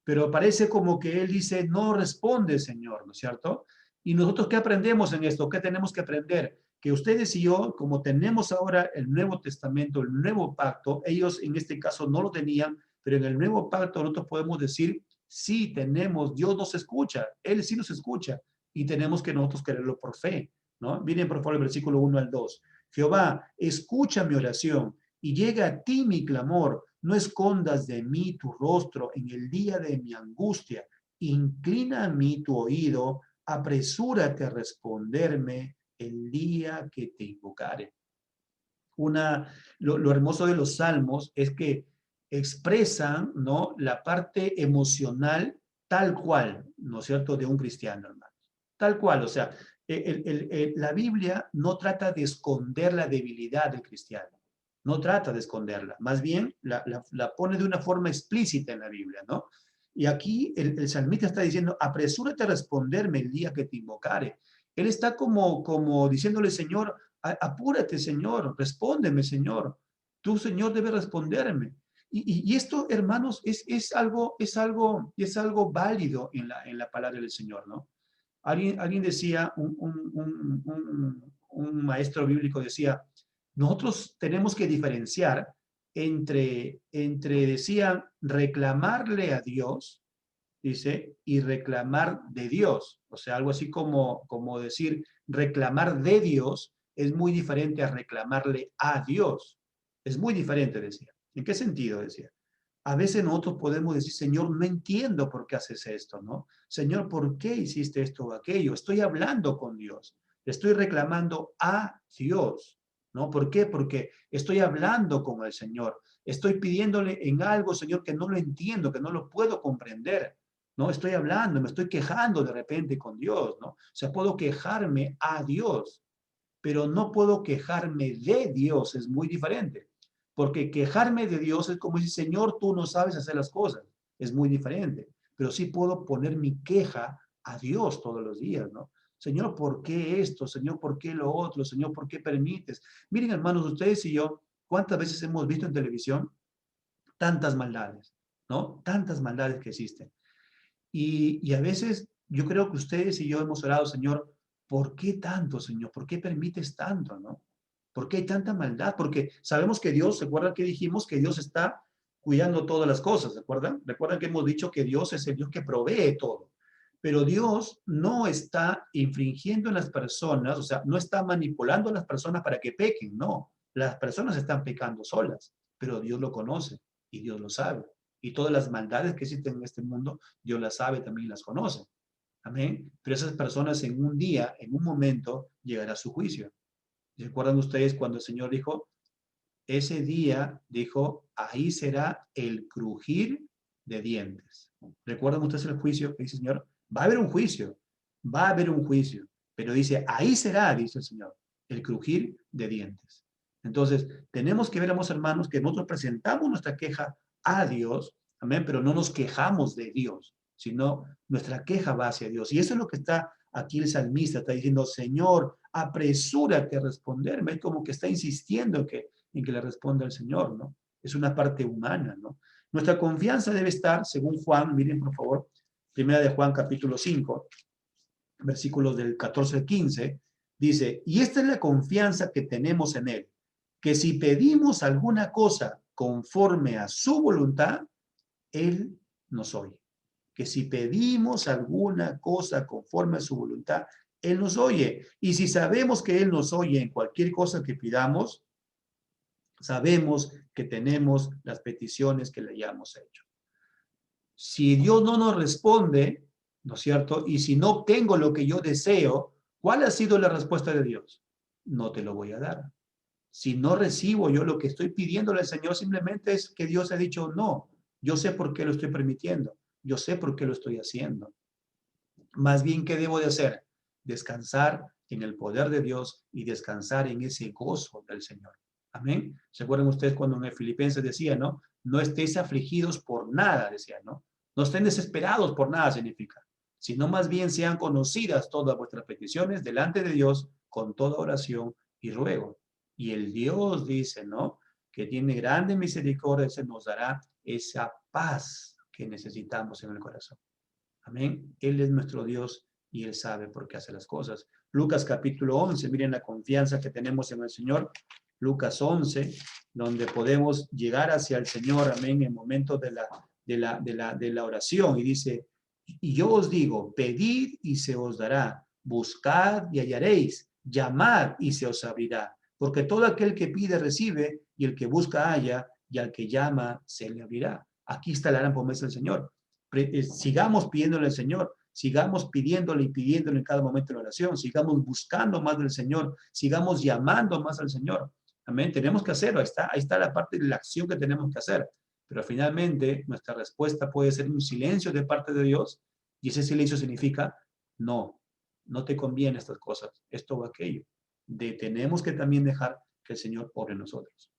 pero parece como que él dice, no responde, Señor, ¿no es cierto? Y nosotros, ¿qué aprendemos en esto? ¿Qué tenemos que aprender? Que ustedes y yo, como tenemos ahora el Nuevo Testamento, el Nuevo Pacto, ellos en este caso no lo tenían, pero en el Nuevo Pacto nosotros podemos decir, sí tenemos, Dios nos escucha, Él sí nos escucha, y tenemos que nosotros quererlo por fe, ¿no? Miren por favor el versículo 1 al 2. Jehová, escucha mi oración y llega a ti mi clamor. No escondas de mí tu rostro en el día de mi angustia. inclina a mí tu oído, apresúrate a responderme el día que te invocare. Lo hermoso de los salmos es que expresan, ¿no?, la parte emocional tal cual, ¿no es cierto?, de un cristiano, hermano. Tal cual, o sea, la Biblia no trata de esconder la debilidad del cristiano, no trata de esconderla, más bien la pone de una forma explícita en la Biblia, ¿no? Y aquí el salmista está diciendo, apresúrate a responderme el día que te invocare. Él está como diciéndole, Señor, apúrate, Señor, respóndeme, Señor. Tú, Señor, debes responderme. Y esto, hermanos, es algo válido en la palabra del Señor, ¿no? Alguien decía, un maestro bíblico decía, nosotros tenemos que diferenciar decían, reclamarle a Dios, dice, y reclamar de Dios. O sea, algo así como decir, reclamar de Dios es muy diferente a reclamarle a Dios. Es muy diferente, decía. ¿En qué sentido? Decía. A veces nosotros podemos decir, Señor, no entiendo por qué haces esto, ¿no? Señor, ¿por qué hiciste esto o aquello? Estoy hablando con Dios. Le estoy reclamando a Dios, ¿no? ¿Por qué? Porque estoy hablando con el Señor. Estoy pidiéndole en algo, Señor, que no lo entiendo, que no lo puedo comprender. ¿No? Estoy hablando, me estoy quejando de repente con Dios, ¿no? O sea, puedo quejarme a Dios, pero no puedo quejarme de Dios, es muy diferente. Porque quejarme de Dios es como decir, Señor, tú no sabes hacer las cosas, es muy diferente. Pero sí puedo poner mi queja a Dios todos los días, ¿no? Señor, ¿por qué esto? Señor, ¿por qué lo otro? Señor, ¿por qué permites? Miren, hermanos, ustedes y yo, ¿cuántas veces hemos visto en televisión tantas maldades, ¿no? Tantas maldades que existen. Y a veces yo creo que ustedes y yo hemos orado, Señor, ¿por qué tanto, Señor? ¿Por qué permites tanto, no? ¿Por qué hay tanta maldad? Porque sabemos que Dios, ¿se acuerdan que dijimos que Dios está cuidando todas las cosas? ¿Se acuerdan? Recuerdan que hemos dicho que Dios es el Dios que provee todo. Pero Dios no está infringiendo en las personas, o sea, no está manipulando a las personas para que pequen, no. Las personas están pecando solas, pero Dios lo conoce y Dios lo sabe. Y todas las maldades que existen en este mundo, Dios las sabe, también las conoce. Amén. Pero esas personas en un día, en un momento, llegará su juicio. ¿Recuerdan ustedes cuando el Señor dijo, ese día, dijo, ahí será el crujir de dientes? ¿Recuerdan ustedes el juicio que dice el Señor? Va a haber un juicio, va a haber un juicio, pero dice, ahí será, dice el Señor, el crujir de dientes. Entonces, tenemos que ver, hermanos, que nosotros presentamos nuestra queja a Dios, amén, pero no nos quejamos de Dios, sino nuestra queja va hacia Dios. Y eso es lo que está aquí el salmista, está diciendo, Señor, apresúrate a responderme. Es como que está insistiendo en que le responda al Señor, ¿no? Es una parte humana, ¿no? Nuestra confianza debe estar, según Juan, miren por favor, primera de Juan capítulo 5, versículos del 14 al 15, dice, y esta es la confianza que tenemos en Él, que si pedimos alguna cosa conforme a su voluntad, Él nos oye. Que si pedimos alguna cosa conforme a su voluntad, Él nos oye. Y si sabemos que Él nos oye en cualquier cosa que pidamos, sabemos que tenemos las peticiones que le hayamos hecho. Si Dios no nos responde, ¿no es cierto? Y si no obtengo lo que yo deseo, ¿cuál ha sido la respuesta de Dios? No te lo voy a dar. Si no recibo yo lo que estoy pidiéndole al Señor, simplemente es que Dios ha dicho no. Yo sé por qué lo estoy permitiendo. Yo sé por qué lo estoy haciendo. Más bien, ¿qué debo de hacer? Descansar en el poder de Dios y descansar en ese gozo del Señor. Amén. ¿Se acuerdan ustedes cuando en el Filipenses decía, no? No estéis afligidos por nada, decía, ¿no? No estén desesperados por nada, significa. Sino más bien sean conocidas todas vuestras peticiones delante de Dios con toda oración y ruego. Y el Dios dice, ¿no? Que tiene grande misericordia, se nos dará esa paz que necesitamos en el corazón. Amén. Él es nuestro Dios y Él sabe por qué hace las cosas. Lucas capítulo 11, miren la confianza que tenemos en el Señor. Lucas 11, donde podemos llegar hacia el Señor, amén, en momentos de la oración. Y dice, y yo os digo, pedid y se os dará, buscad y hallaréis, llamad y se os abrirá. Porque todo aquel que pide recibe, y el que busca halla, y al que llama se le abrirá. Aquí está la gran promesa del Señor. sigamos pidiéndole al Señor, sigamos pidiéndole y pidiéndole en cada momento de la oración, sigamos buscando más del Señor, sigamos llamando más al Señor. Amén. Tenemos que hacerlo. Ahí está la parte de la acción que tenemos que hacer. Pero finalmente nuestra respuesta puede ser un silencio de parte de Dios, y ese silencio significa no, no te conviene estas cosas, esto o aquello. Tenemos que también dejar que el Señor obre en nosotros.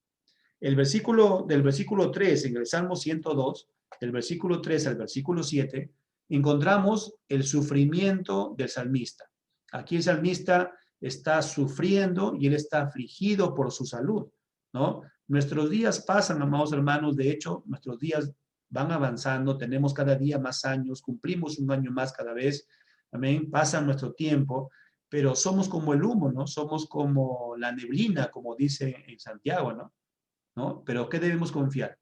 Del versículo 3 en el Salmo 102, del versículo 3 al versículo 7, encontramos el sufrimiento del salmista. Aquí el salmista está sufriendo y él está afligido por su salud, ¿no? Nuestros días pasan, amados hermanos, de hecho, nuestros días van avanzando, tenemos cada día más años, cumplimos un año más cada vez, amén, pasa nuestro tiempo, pero somos como el humo, ¿no? Somos como la neblina, como dice en Santiago, ¿no? ¿No? Pero ¿qué debemos confiar?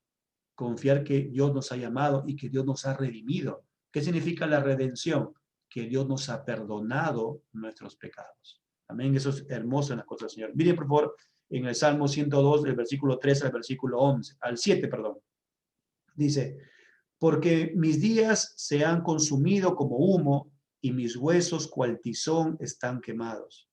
Confiar que Dios nos ha llamado y que Dios nos ha redimido. ¿Qué significa la redención? Que Dios nos ha perdonado nuestros pecados. Amén. Eso es hermoso en las cosas del Señor. Miren, por favor, en el Salmo 102, del versículo 3 al versículo 11, al 7, perdón. Dice, porque mis días se han consumido como humo y mis huesos cual tizón están quemados.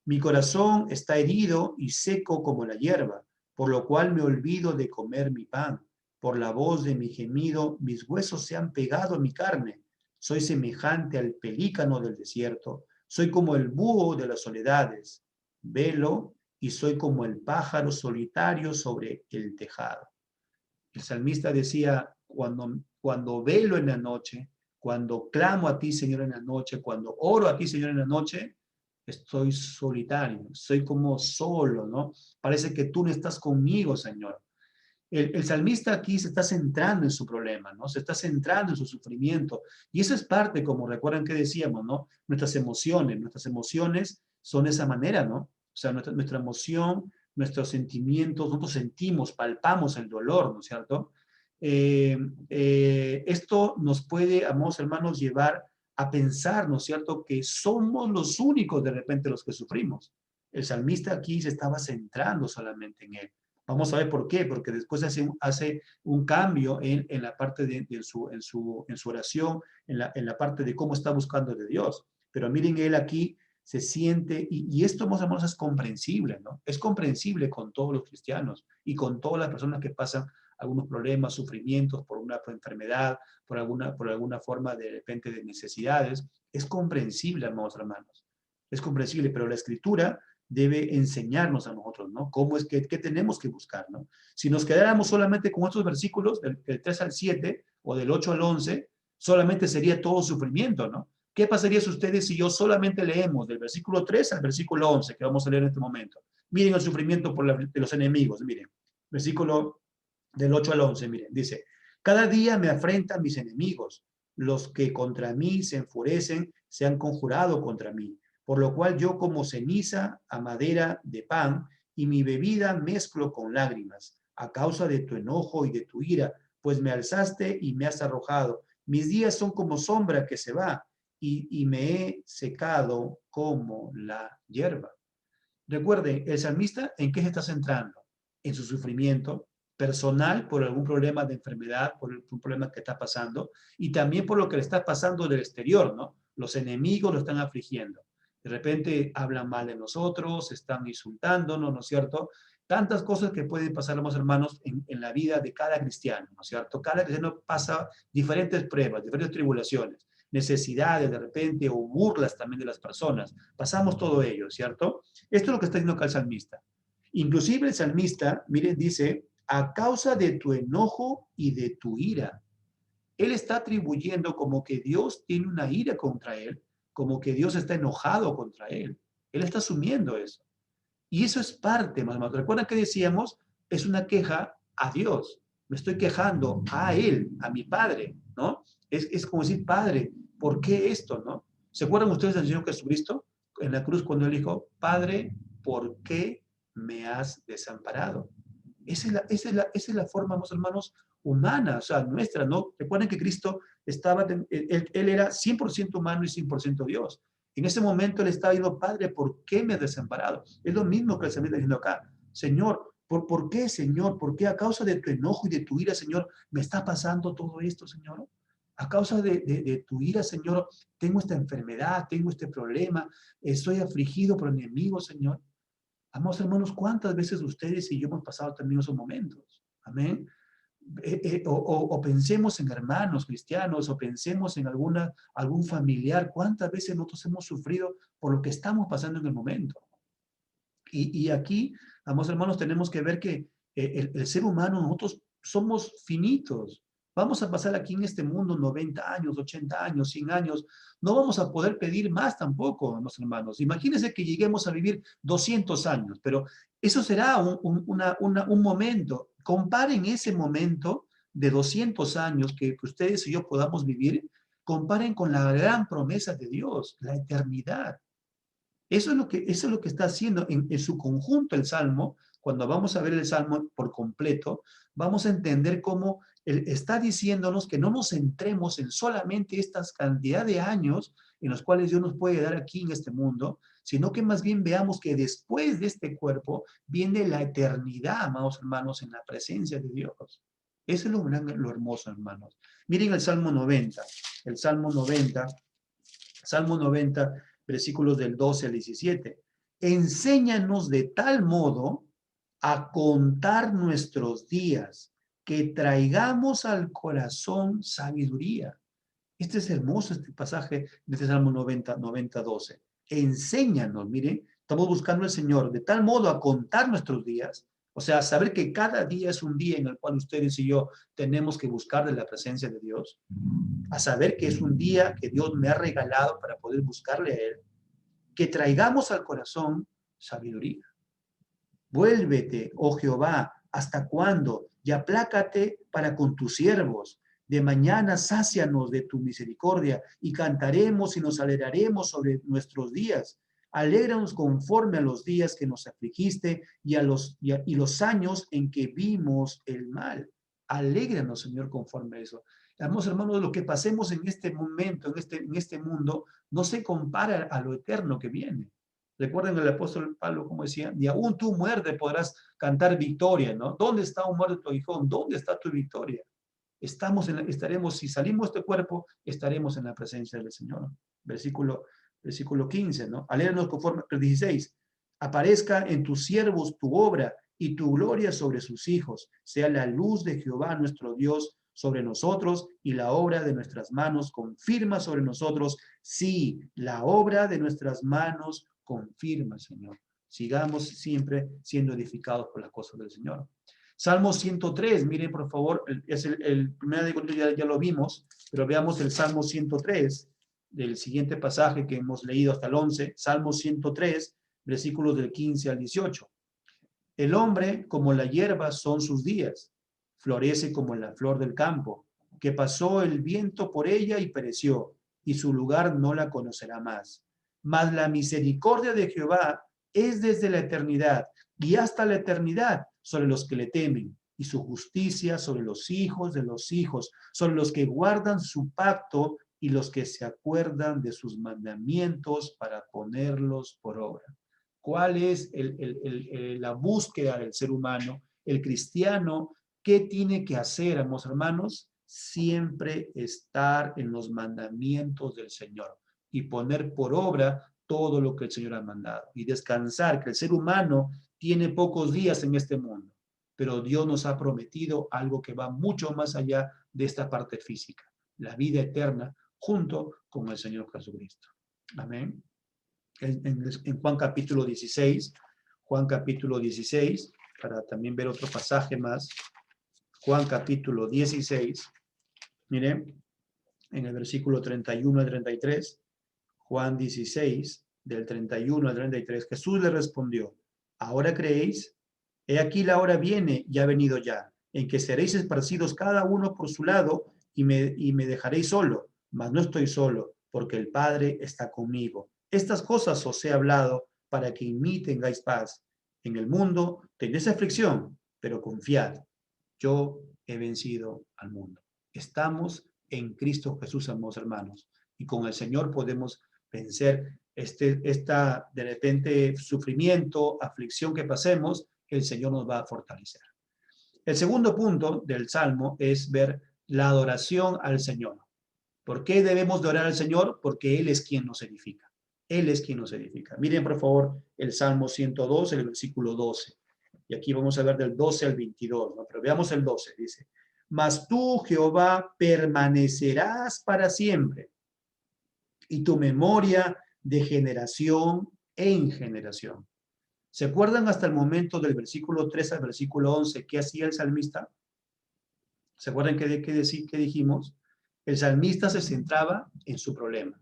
Mi corazón está herido y seco como la hierba, por lo cual me olvido de comer mi pan. Por la voz de mi gemido, mis huesos se han pegado a mi carne. Soy semejante al pelícano del desierto. Soy como el búho de las soledades. Velo y soy como el pájaro solitario sobre el tejado. El salmista decía, cuando velo en la noche, cuando clamo a ti, Señor, en la noche, cuando oro a ti, Señor, en la noche, estoy solitario, soy como solo, ¿no? Parece que tú no estás conmigo, Señor. El salmista aquí se está centrando en su problema, ¿no? Se está centrando en su sufrimiento. Y eso es parte, como recuerdan que decíamos, ¿no? Nuestras emociones son esa manera, ¿no? O sea, nuestra emoción, nuestros sentimientos, nosotros sentimos, palpamos el dolor, ¿no es cierto? Esto nos puede, amados hermanos, llevar a pensar, ¿no es cierto?, que somos los únicos de repente los que sufrimos. El salmista aquí se estaba centrando solamente en él. Vamos a ver por qué, porque después hace un cambio en la parte en su oración, en la parte de cómo está buscando de Dios. Pero miren, él aquí se siente, y esto más o menos es comprensible, ¿no? Es comprensible con todos los cristianos y con todas las personas que pasan algunos problemas, sufrimientos por una enfermedad, por alguna forma de repente de necesidades. Es comprensible, amados hermanos. Es comprensible, pero la Escritura debe enseñarnos a nosotros, ¿no? ¿Cómo es qué tenemos que buscar, ¿no? Si nos quedáramos solamente con estos versículos, del 3 al 7 o del 8 al 11, solamente sería todo sufrimiento, ¿no? ¿Qué pasaría si ustedes si yo solamente leemos del versículo 3 al versículo 11, que vamos a leer en este momento? Miren el sufrimiento de los enemigos, miren. Versículo del 8 al 11, miren, dice, cada día me afrentan mis enemigos, los que contra mí se enfurecen, se han conjurado contra mí, por lo cual yo como ceniza a madera de pan, y mi bebida mezclo con lágrimas, a causa de tu enojo y de tu ira, pues me alzaste y me has arrojado. Mis días son como sombra que se va, y me he secado como la hierba. Recuerden, el salmista, ¿en qué se está centrando? En su sufrimiento personal por algún problema de enfermedad, por un problema que está pasando, y también por lo que le está pasando del exterior, ¿no? Los enemigos lo están afligiendo. De repente hablan mal de nosotros, están insultándonos, ¿no es cierto? Tantas cosas que pueden pasar, hermanos, en la vida de cada cristiano, ¿no es cierto? Cada cristiano pasa diferentes pruebas, diferentes tribulaciones, necesidades de repente o burlas también de las personas. Pasamos todo ello, ¿cierto? Esto es lo que está diciendo acá el salmista. Inclusive el salmista, miren, dice, a causa de tu enojo y de tu ira. Él está atribuyendo como que Dios tiene una ira contra él, como que Dios está enojado contra él. Él está asumiendo eso. Y eso es parte, más o menos. ¿Recuerdan que decíamos? Es una queja a Dios. Me estoy quejando a Él, a mi Padre, ¿no? Es como decir, Padre, ¿por qué esto, no? ¿Se acuerdan ustedes del Señor Jesucristo en la cruz cuando Él dijo, Padre, ¿por qué me has desamparado? Esa es la forma, más hermanos, humana, o sea, nuestra, ¿no? Recuerden que Cristo él era 100% humano y 100% Dios. En ese momento él estaba diciendo, Padre, ¿por qué me has desamparado? Es lo mismo que el Señor está diciendo acá. Señor, ¿por qué, Señor? ¿Por qué a causa de tu enojo y de tu ira, Señor, me está pasando todo esto, Señor? A causa de tu ira, Señor, tengo esta enfermedad, tengo este problema, estoy afligido por el enemigo, Señor. Amados hermanos, ¿cuántas veces ustedes y yo hemos pasado también esos momentos? Amén. O pensemos en hermanos cristianos, o pensemos en algún familiar. ¿Cuántas veces nosotros hemos sufrido por lo que estamos pasando en el momento? Y aquí, amados hermanos, tenemos que ver que el ser humano, nosotros somos finitos. Vamos a pasar aquí en este mundo 90 años, 80 años, 100 años. No vamos a poder pedir más tampoco, amados hermanos. Imagínense que lleguemos a vivir 200 años, pero eso será un momento. Comparen ese momento de 200 años que ustedes y yo podamos vivir, comparen con la gran promesa de Dios, la eternidad. Eso es lo que está haciendo en su conjunto el Salmo. Cuando vamos a ver el Salmo por completo, vamos a entender cómo él está diciéndonos que no nos centremos en solamente esta cantidad de años en los cuales Dios nos puede dar aquí en este mundo, sino que más bien veamos que después de este cuerpo viene la eternidad, amados hermanos, en la presencia de Dios. Eso es lo hermoso, hermanos. Miren el Salmo 90. El Salmo 90, versículos del 12 al 17. Enséñanos de tal modo a contar nuestros días, que traigamos al corazón sabiduría. Este es hermoso, este pasaje de este Salmo 90, 12. Enséñanos, miren, estamos buscando al Señor de tal modo a contar nuestros días, o sea, saber que cada día es un día en el cual ustedes y yo tenemos que buscar de la presencia de Dios, a saber que es un día que Dios me ha regalado para poder buscarle a Él, que traigamos al corazón sabiduría. Vuélvete, oh Jehová, ¿hasta cuándo? Y aplácate para con tus siervos. De mañana sácianos de tu misericordia y cantaremos y nos alegraremos sobre nuestros días. Alégranos conforme a los días que nos afligiste y los años en que vimos el mal. Alégranos, Señor, conforme a eso. Hermanos, lo que pasemos en este momento, en este mundo, no se compara a lo eterno que viene. Recuerden el apóstol Pablo, como decía, ni aún tú muerte podrás cantar victoria, ¿no? ¿Dónde está un muerto tu hijo? ¿Dónde está tu victoria? Estaremos, si salimos de este cuerpo, estaremos en la presencia del Señor. Versículo 15, ¿no? Alégranos conforme, 16. Aparezca en tus siervos tu obra y tu gloria sobre sus hijos. Sea la luz de Jehová nuestro Dios sobre nosotros y la obra de nuestras manos confirma sobre nosotros. Sí, la obra de nuestras manos confirma, Señor. Sigamos siempre siendo edificados por las cosas del Señor. Salmo 103, miren por favor, es el primer de ya lo vimos, pero veamos el Salmo 103, del siguiente pasaje que hemos leído hasta el 11, Salmo 103, versículos del 15 al 18. El hombre como la hierba son sus días, florece como la flor del campo, que pasó el viento por ella y pereció, y su lugar no la conocerá más. Mas la misericordia de Jehová es desde la eternidad y hasta la eternidad sobre los que le temen, y su justicia sobre los hijos de los hijos, sobre los que guardan su pacto y los que se acuerdan de sus mandamientos para ponerlos por obra. ¿Cuál es la búsqueda del ser humano? El cristiano, ¿qué tiene que hacer, hermanos? Siempre estar en los mandamientos del Señor y poner por obra todo lo que el Señor ha mandado y descansar, que el ser humano tiene pocos días en este mundo, pero Dios nos ha prometido algo que va mucho más allá de esta parte física, la vida eterna junto con el Señor Jesucristo. Amén. En Juan capítulo 16, para también ver otro pasaje más, Juan capítulo 16, miren, en el versículo 31 al 33, Juan 16, del 31 al 33, Jesús le respondió, ¿ahora creéis? He aquí la hora viene y ha venido ya, en que seréis esparcidos cada uno por su lado y me dejaréis solo, mas no estoy solo, porque el Padre está conmigo. Estas cosas os he hablado para que en mí tengáis paz. En el mundo tenéis aflicción, pero confiad, yo he vencido al mundo. Estamos en Cristo Jesús, amados hermanos, y con el Señor podemos vencer esta de repente sufrimiento, aflicción que pasemos, el Señor nos va a fortalecer. El segundo punto del Salmo es ver la adoración al Señor. ¿Por qué debemos de orar al Señor? Porque Él es quien nos edifica. Él es quien nos edifica. Miren, por favor, el Salmo 102, el versículo 12. Y aquí vamos a ver del 12 al 22, ¿no? Pero veamos el 12, dice, mas tú, Jehová, permanecerás para siempre, y tu memoria de generación en generación. ¿Se acuerdan hasta el momento del versículo 3 al versículo 11 qué hacía el salmista? ¿Se acuerdan qué dijimos? El salmista se centraba en su problema.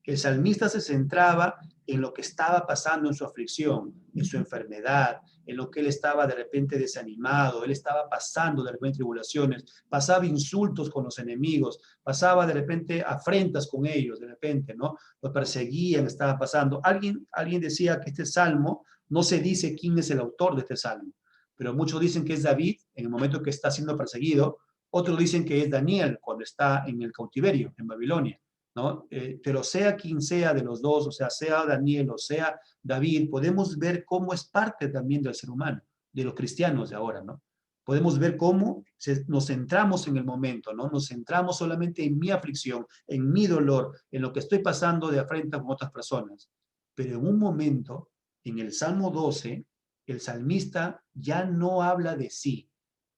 El salmista se centraba en lo que estaba pasando en su aflicción, en su enfermedad, en lo que él estaba de repente desanimado, él estaba pasando de repente tribulaciones, pasaba insultos con los enemigos, pasaba de repente afrentas con ellos, de repente, ¿no? Los perseguían, estaba pasando. Alguien decía que este salmo, no se dice quién es el autor de este salmo, pero muchos dicen que es David en el momento que está siendo perseguido, otros dicen que es Daniel cuando está en el cautiverio en Babilonia, ¿no? Pero sea quien sea de los dos, o sea Daniel o sea David, podemos ver cómo es parte también del ser humano, de los cristianos de ahora, ¿no? Podemos ver cómo nos centramos en el momento, ¿no? Nos centramos solamente en mi aflicción, en mi dolor, en lo que estoy pasando de afrenta con otras personas. Pero en un momento, en el Salmo 12, el salmista ya no habla de sí,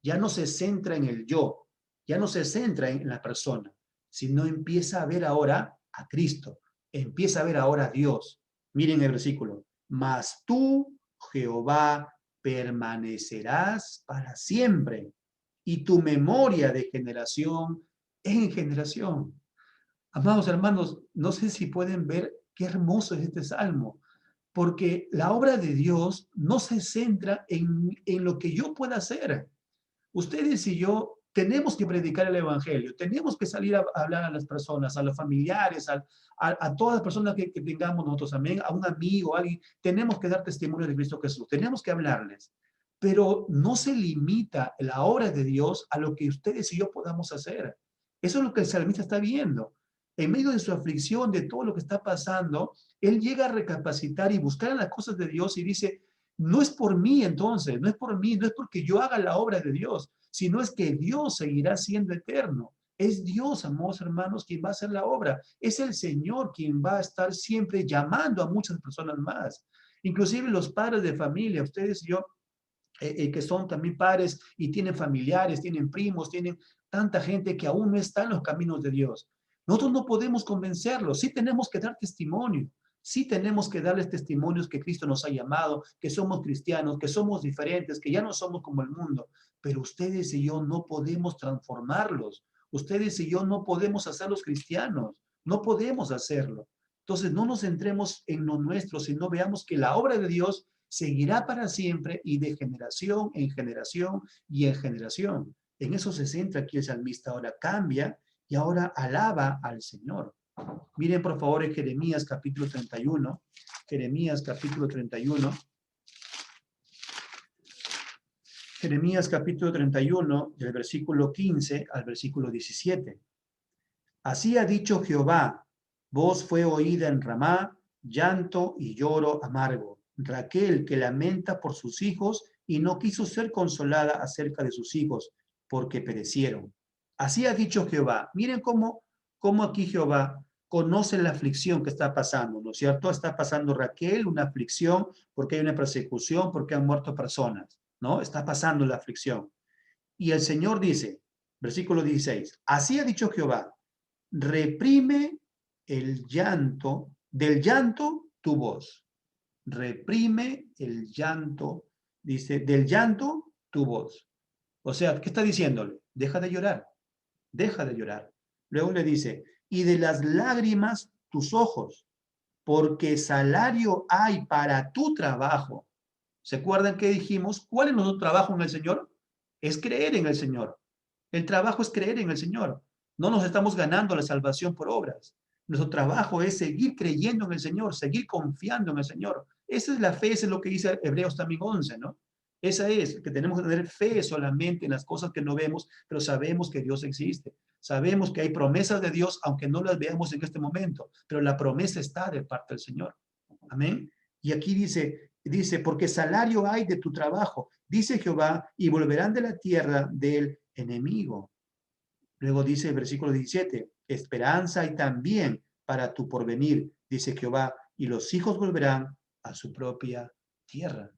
ya no se centra en el yo, ya no se centra en la persona, sino empieza a ver ahora a Cristo, empieza a ver ahora a Dios. Miren el versículo, mas tú, Jehová, permanecerás para siempre, y tu memoria de generación en generación. Amados hermanos, no sé si pueden ver qué hermoso es este salmo, porque la obra de Dios no se centra en lo que yo pueda hacer. Ustedes y yo tenemos que predicar el Evangelio, tenemos que salir a hablar a las personas, a los familiares, a todas las personas que tengamos nosotros, amén, a un amigo, a alguien, tenemos que dar testimonio de Cristo Jesús, tenemos que hablarles, pero no se limita la obra de Dios a lo que ustedes y yo podamos hacer. Eso es lo que el salmista está viendo. En medio de su aflicción, de todo lo que está pasando, él llega a recapacitar y buscar las cosas de Dios y dice, no es por mí entonces, no es por mí, no es porque yo haga la obra de Dios, sino es que Dios seguirá siendo eterno. Es Dios, amados hermanos, quien va a hacer la obra. Es el Señor quien va a estar siempre llamando a muchas personas más. Inclusive los padres de familia, ustedes y yo, que son también padres y tienen familiares, tienen primos, tienen tanta gente que aún no está en los caminos de Dios. Nosotros no podemos convencerlos, sí tenemos que dar testimonio, sí tenemos que darles testimonios que Cristo nos ha llamado, que somos cristianos, que somos diferentes, que ya no somos como el mundo, pero ustedes y yo no podemos transformarlos, ustedes y yo no podemos hacerlos cristianos, no podemos hacerlo. Entonces no nos centremos en lo nuestro, sino veamos que la obra de Dios seguirá para siempre y de generación en generación y en generación. En eso se centra aquí el salmista. Ahora cambia y ahora alaba al Señor. Miren por favor en Jeremías capítulo 31. Jeremías capítulo 31. Jeremías capítulo 31, del versículo 15 al versículo 17. Así ha dicho Jehová, voz fue oída en Ramá, llanto y lloro amargo. Raquel que lamenta por sus hijos y no quiso ser consolada acerca de sus hijos, porque perecieron. Así ha dicho Jehová. Miren cómo aquí Jehová conoce la aflicción que está pasando, ¿no es cierto? Está pasando Raquel una aflicción porque hay una persecución, porque han muerto personas, ¿no? Está pasando la aflicción. Y el Señor dice, versículo 16, así ha dicho Jehová, reprime el llanto, del llanto tu voz. Reprime el llanto, dice, del llanto tu voz. O sea, ¿qué está diciéndole? Deja de llorar, deja de llorar. Luego le dice, y de las lágrimas tus ojos, porque salario hay para tu trabajo. ¿Se acuerdan que dijimos? ¿Cuál es nuestro trabajo en el Señor? Es creer en el Señor. El trabajo es creer en el Señor. No nos estamos ganando la salvación por obras. Nuestro trabajo es seguir creyendo en el Señor, seguir confiando en el Señor. Esa es la fe, eso es lo que dice Hebreos también 11, ¿no? Esa es, que tenemos que tener fe solamente en las cosas que no vemos, pero sabemos que Dios existe. Sabemos que hay promesas de Dios, aunque no las veamos en este momento, pero la promesa está de parte del Señor. Amén. Y aquí dice, porque salario hay de tu trabajo, dice Jehová, y volverán de la tierra del enemigo. Luego dice el versículo 17, esperanza hay también para tu porvenir, dice Jehová, y los hijos volverán a su propia tierra.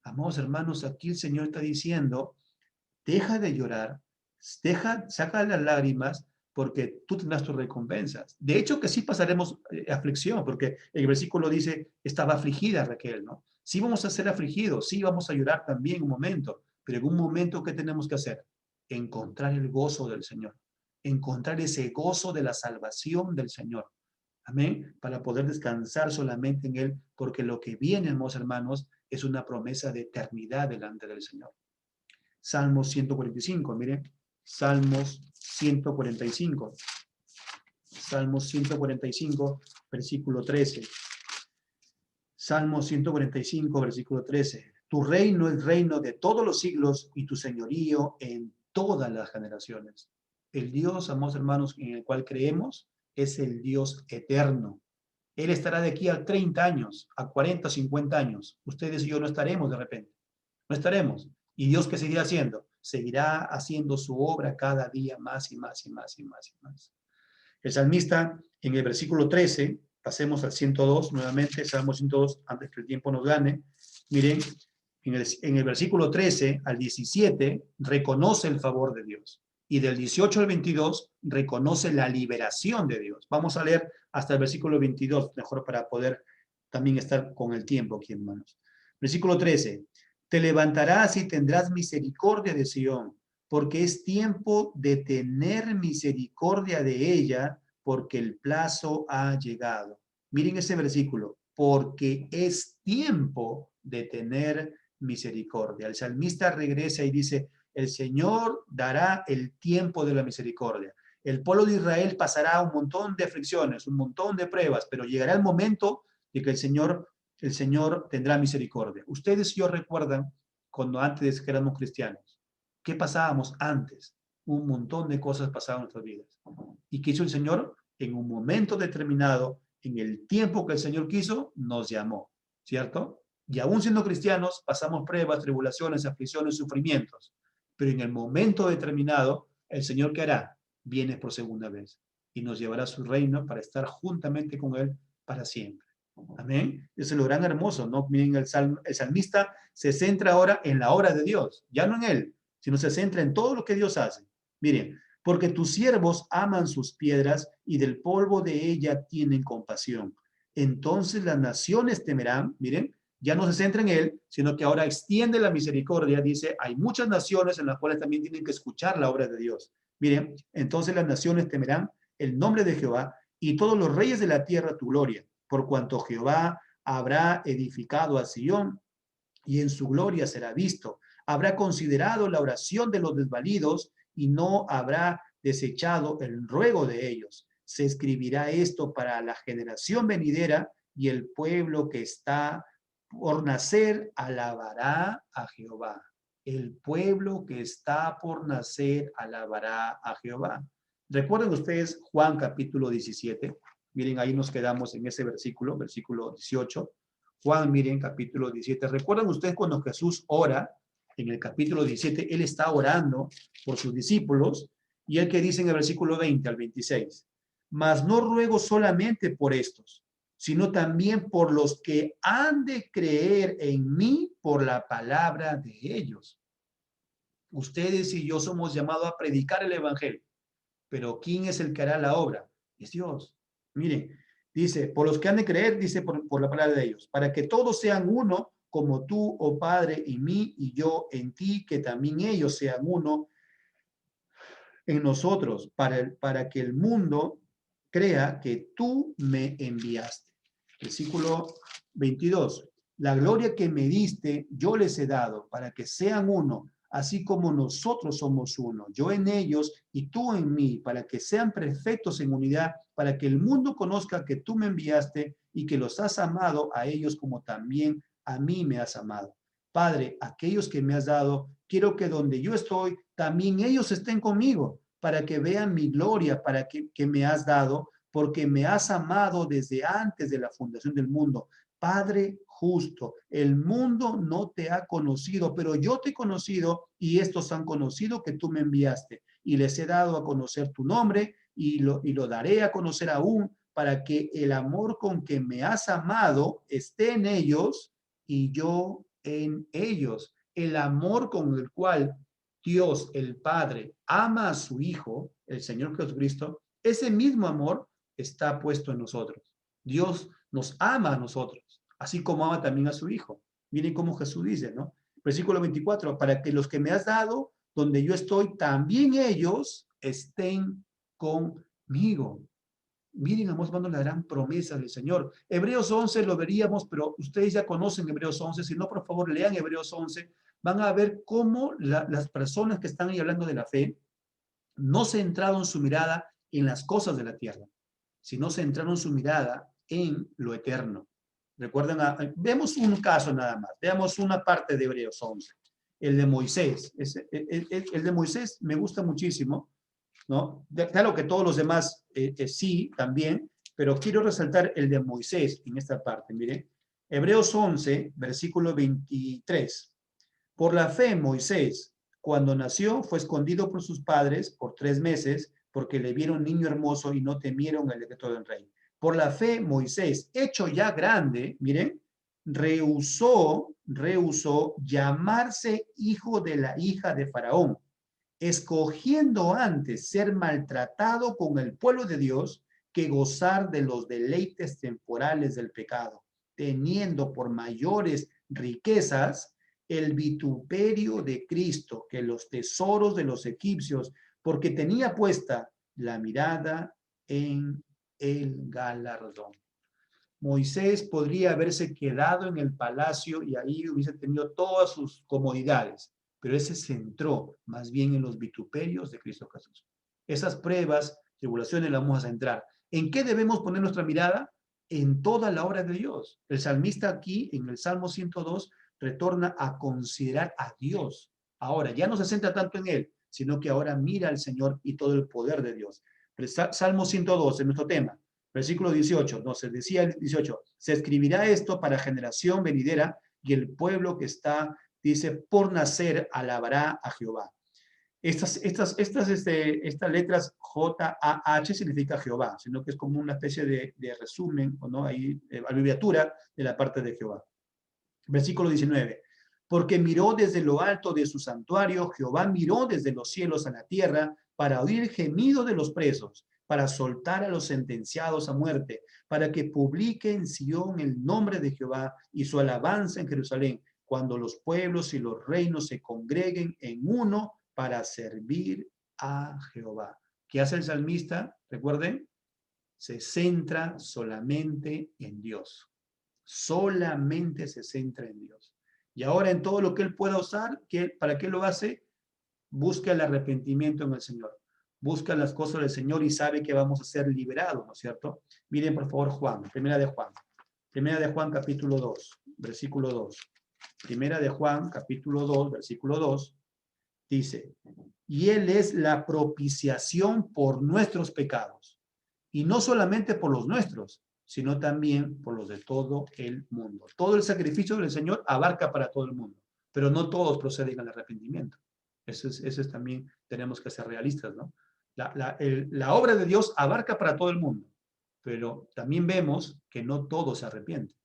Amados hermanos, aquí el Señor está diciendo, deja de llorar, saca las lágrimas, porque tú tendrás tus recompensas. De hecho, que sí pasaremos aflicción, porque el versículo dice, estaba afligida Raquel, ¿no? Sí vamos a ser afligidos, sí vamos a llorar también un momento, pero en un momento, ¿qué tenemos que hacer? Encontrar el gozo del Señor, encontrar ese gozo de la salvación del Señor. Amén, para poder descansar solamente en Él, porque lo que viene, hermanos hermanos, es una promesa de eternidad delante del Señor. Salmos 145, miren, Salmos 145. Salmos 145, versículo 13. Salmos 145, versículo 13. Tu reino es reino de todos los siglos y tu señorío en todas las generaciones. El Dios, amados hermanos, en el cual creemos, es el Dios eterno. Él estará de aquí a 30 años, a 40, 50 años. Ustedes y yo no estaremos de repente. No estaremos. ¿Y Dios qué seguirá haciendo? Seguirá haciendo su obra cada día más y más y más y más y más. El salmista en el versículo 13, pasemos al 102 nuevamente, Salmo 102, antes que el tiempo nos gane. Miren, en el versículo 13 al 17 reconoce el favor de Dios. Y del 18 al 22 reconoce la liberación de Dios. Vamos a leer hasta el versículo 22, mejor para poder también estar con el tiempo aquí, hermanos. Versículo 13. Te levantarás y tendrás misericordia de Sión, porque es tiempo de tener misericordia de ella, porque el plazo ha llegado. Miren ese versículo, porque es tiempo de tener misericordia. El salmista regresa y dice, el Señor dará el tiempo de la misericordia. El pueblo de Israel pasará un montón de aflicciones, un montón de pruebas, pero llegará el momento de que el Señor tendrá misericordia. Ustedes y yo recuerdan cuando antes que éramos cristianos, ¿qué pasábamos antes? Un montón de cosas pasaban en nuestras vidas. ¿Y qué hizo el Señor? En un momento determinado, en el tiempo que el Señor quiso, nos llamó, ¿cierto? Y aún siendo cristianos, pasamos pruebas, tribulaciones, aflicciones, sufrimientos. Pero en el momento determinado, el Señor, ¿qué hará? Viene por segunda vez y nos llevará a su reino para estar juntamente con Él para siempre. Amén. Eso es lo gran hermoso, ¿no? Miren, el salmista se centra ahora en la obra de Dios, ya no en Él, sino se centra en todo lo que Dios hace. Miren, porque tus siervos aman sus piedras y del polvo de ella tienen compasión. Entonces las naciones temerán, miren, ya no se centra en Él, sino que ahora extiende la misericordia. Dice, hay muchas naciones en las cuales también tienen que escuchar la obra de Dios. Miren, entonces las naciones temerán el nombre de Jehová y todos los reyes de la tierra tu gloria, por cuanto Jehová habrá edificado a Sión y en su gloria será visto. Habrá considerado la oración de los desvalidos y no habrá desechado el ruego de ellos. Se escribirá esto para la generación venidera y el pueblo que está por nacer alabará a Jehová. El pueblo que está por nacer alabará a Jehová. ¿Recuerdan ustedes Juan capítulo 17? Miren, ahí nos quedamos en ese versículo, versículo 18. Juan, miren, capítulo 17. ¿Recuerdan ustedes cuando Jesús ora? En el capítulo 17, Él está orando por sus discípulos y Él que dice en el versículo 20 al 26, mas no ruego solamente por estos, sino también por los que han de creer en mí por la palabra de ellos. Ustedes y yo somos llamados a predicar el evangelio, pero ¿quién es el que hará la obra? Es Dios. Miren, dice, por los que han de creer, dice por la palabra de ellos, para que todos sean uno, como tú, oh Padre, y mí, y yo en ti, que también ellos sean uno en nosotros, para que el mundo crea que tú me enviaste. Versículo 22. La gloria que me diste, yo les he dado, para que sean uno, así como nosotros somos uno, yo en ellos y tú en mí, para que sean perfectos en unidad, para que el mundo conozca que tú me enviaste y que los has amado a ellos como también a mí me has amado. Padre, aquellos que me has dado, quiero que donde yo estoy, también ellos estén conmigo, para que vean mi gloria, para que me has dado, porque me has amado desde antes de la fundación del mundo. Padre justo, el mundo no te ha conocido, pero yo te he conocido y estos han conocido que tú me enviaste. y les he dado a conocer tu nombre y lo daré a conocer aún para que el amor con que me has amado esté en ellos y yo en ellos. El amor con el cual Dios, el Padre, ama a su Hijo, el Señor Jesucristo, ese mismo amor está puesto en nosotros. Dios nos ama a nosotros, así como ama también a su Hijo. Miren cómo Jesús dice, ¿no? Versículo 24, para que los que me has dado, donde yo estoy, también ellos estén conmigo. Miren, hermano, la gran promesa del Señor. Hebreos 11 lo veríamos, pero ustedes ya conocen Hebreos 11. Si no, por favor, lean Hebreos 11. Van a ver cómo las personas que están ahí hablando de la fe no centraron su mirada en las cosas de la tierra, sino centraron su mirada en lo eterno. Recuerden, vemos un caso nada más. Veamos una parte de Hebreos 11. El de Moisés. El de Moisés me gusta muchísimo, ¿no? Claro que todos los demás sí, también, pero quiero resaltar el de Moisés en esta parte. Miren, Hebreos 11, versículo 23. Por la fe, Moisés, cuando nació, fue escondido por sus padres por 3 meses, porque le vieron niño hermoso y no temieron el decreto del rey. Por la fe, Moisés, hecho ya grande, miren, rehusó llamarse hijo de la hija de Faraón, escogiendo antes ser maltratado con el pueblo de Dios que gozar de los deleites temporales del pecado, teniendo por mayores riquezas el vituperio de Cristo que los tesoros de los egipcios, porque tenía puesta la mirada en el galardón. Moisés podría haberse quedado en el palacio y ahí hubiese tenido todas sus comodidades, pero él se centró más bien en los vituperios de Cristo Jesús. Esas pruebas, tribulaciones las vamos a centrar. ¿En qué debemos poner nuestra mirada? En toda la obra de Dios. El salmista aquí, en el Salmo 102, retorna a considerar a Dios. Ahora, ya no se centra tanto en él, sino que ahora mira al Señor y todo el poder de Dios. El Salmo 102 es nuestro tema. Versículo 18, no, se decía el 18, se escribirá esto para generación venidera y el pueblo que está, dice, por nacer alabará a Jehová. Estas letras J-A-H significa Jehová, sino que es como una especie de resumen, ¿no? Ahí, abreviatura de la parte de Jehová. Versículo 19, porque miró desde lo alto de su santuario, Jehová miró desde los cielos a la tierra para oír el gemido de los presos, para soltar a los sentenciados a muerte, para que publique en Sion el nombre de Jehová y su alabanza en Jerusalén, cuando los pueblos y los reinos se congreguen en uno para servir a Jehová. ¿Qué hace el salmista? Recuerden, se centra solamente en Dios. Solamente se centra en Dios. Y ahora en todo lo que él pueda usar, ¿para qué lo hace? Busca el arrepentimiento en el Señor. Busca las cosas del Señor y sabe que vamos a ser liberados, ¿no es cierto? Miren por favor Juan, Primera de Juan capítulo 2, versículo 2. Primera de Juan capítulo 2, versículo 2, dice, y Él es la propiciación por nuestros pecados, y no solamente por los nuestros, sino también por los de todo el mundo. Todo el sacrificio del Señor abarca para todo el mundo, pero no todos proceden al arrepentimiento. Eso es también, tenemos que ser realistas, ¿no? La obra de Dios abarca para todo el mundo, pero también vemos que no todos se arrepienten.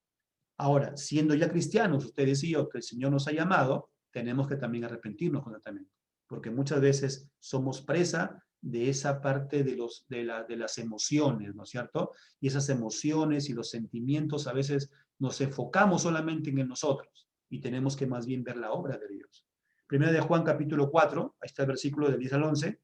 Ahora, siendo ya cristianos, ustedes y yo, que el Señor nos ha llamado, tenemos que también arrepentirnos completamente, porque muchas veces somos presa de esa parte de las emociones, ¿no es cierto? Y esas emociones y los sentimientos a veces nos enfocamos solamente en nosotros y tenemos que más bien ver la obra de Dios. Primera de Juan capítulo 4, ahí está el versículo del 10 al 11.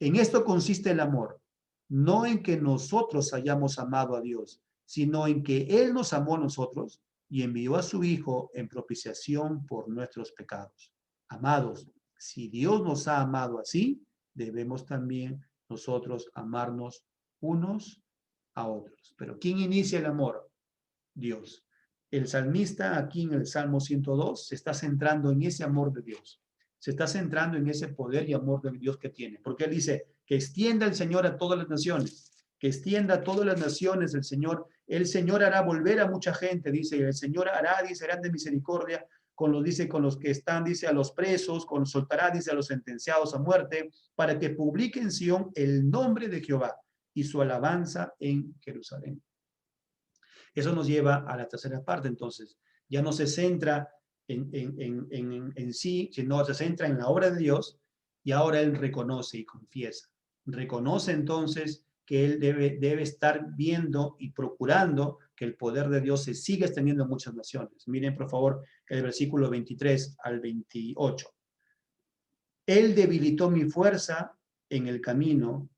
En esto consiste el amor, no en que nosotros hayamos amado a Dios, sino en que Él nos amó a nosotros y envió a su Hijo en propiciación por nuestros pecados. Amados, si Dios nos ha amado así, debemos también nosotros amarnos unos a otros. Pero ¿quién inicia el amor? Dios. El salmista aquí en el Salmo 102 se está centrando en ese amor de Dios. Se está centrando en ese poder y amor de Dios que tiene. Porque Él dice que extienda el Señor a todas las naciones. Que extienda a todas las naciones el Señor. El Señor hará volver a mucha gente, dice. El Señor hará, dice, grande misericordia dice, con los que están, dice, a los presos, soltará, dice, a los sentenciados a muerte, para que publique en Sión el nombre de Jehová y su alabanza en Jerusalén. Eso nos lleva a la tercera parte, entonces. Ya no se centra en sí, sino se centra en la obra de Dios, y ahora él reconoce y confiesa. Reconoce entonces que él debe estar viendo y procurando que el poder de Dios se siga extendiendo en muchas naciones. Miren, por favor, el versículo 23 al 28. Él debilitó mi fuerza en el camino,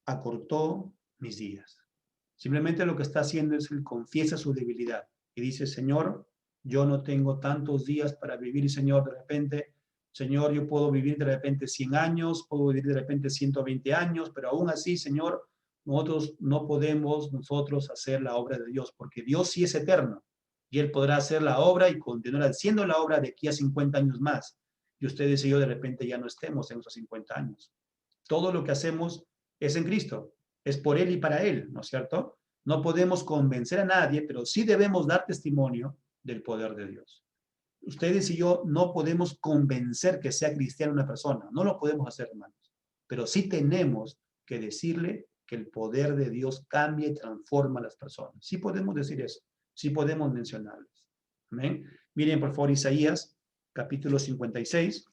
acortó mis días. Simplemente lo que está haciendo es que confiesa su debilidad y dice, Señor, yo no tengo tantos días para vivir, Señor, de repente, Señor, yo puedo vivir de repente 100 años, puedo vivir de repente 120 años, pero aún así, Señor, nosotros no podemos hacer la obra de Dios, porque Dios sí es eterno, y Él podrá hacer la obra y continuar haciendo la obra de aquí a 50 años más, y ustedes y yo de repente ya no estemos en esos 50 años. Todo lo que hacemos es en Cristo, es por Él y para Él, ¿no es cierto? No podemos convencer a nadie, pero sí debemos dar testimonio del poder de Dios. Ustedes y yo no podemos convencer que sea cristiana una persona, no lo podemos hacer, hermanos, pero sí tenemos que decirle que el poder de Dios cambia y transforma a las personas. Sí podemos decir eso, sí podemos mencionarles. Amén. Miren, por favor, Isaías, capítulo 56.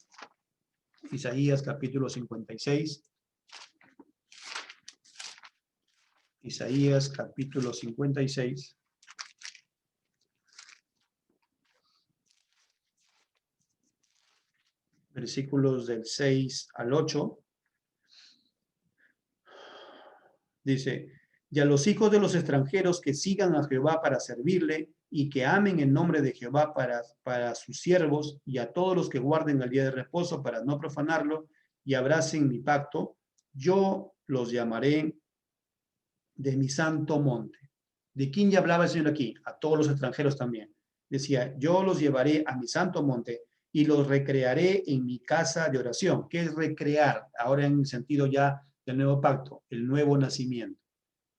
Isaías, capítulo 56. Isaías, capítulo 56. Versículos del 6 al 8. Dice, y a los hijos de los extranjeros que sigan a Jehová para servirle y que amen el nombre de Jehová para sus siervos, y a todos los que guarden el día de reposo para no profanarlo y abracen mi pacto, yo los llamaré de mi santo monte. ¿De quién ya hablaba el Señor aquí? A todos los extranjeros también. Decía, yo los llevaré a mi santo monte y los recrearé en mi casa de oración. ¿Qué es recrear? Ahora en el sentido ya del nuevo pacto, el nuevo nacimiento,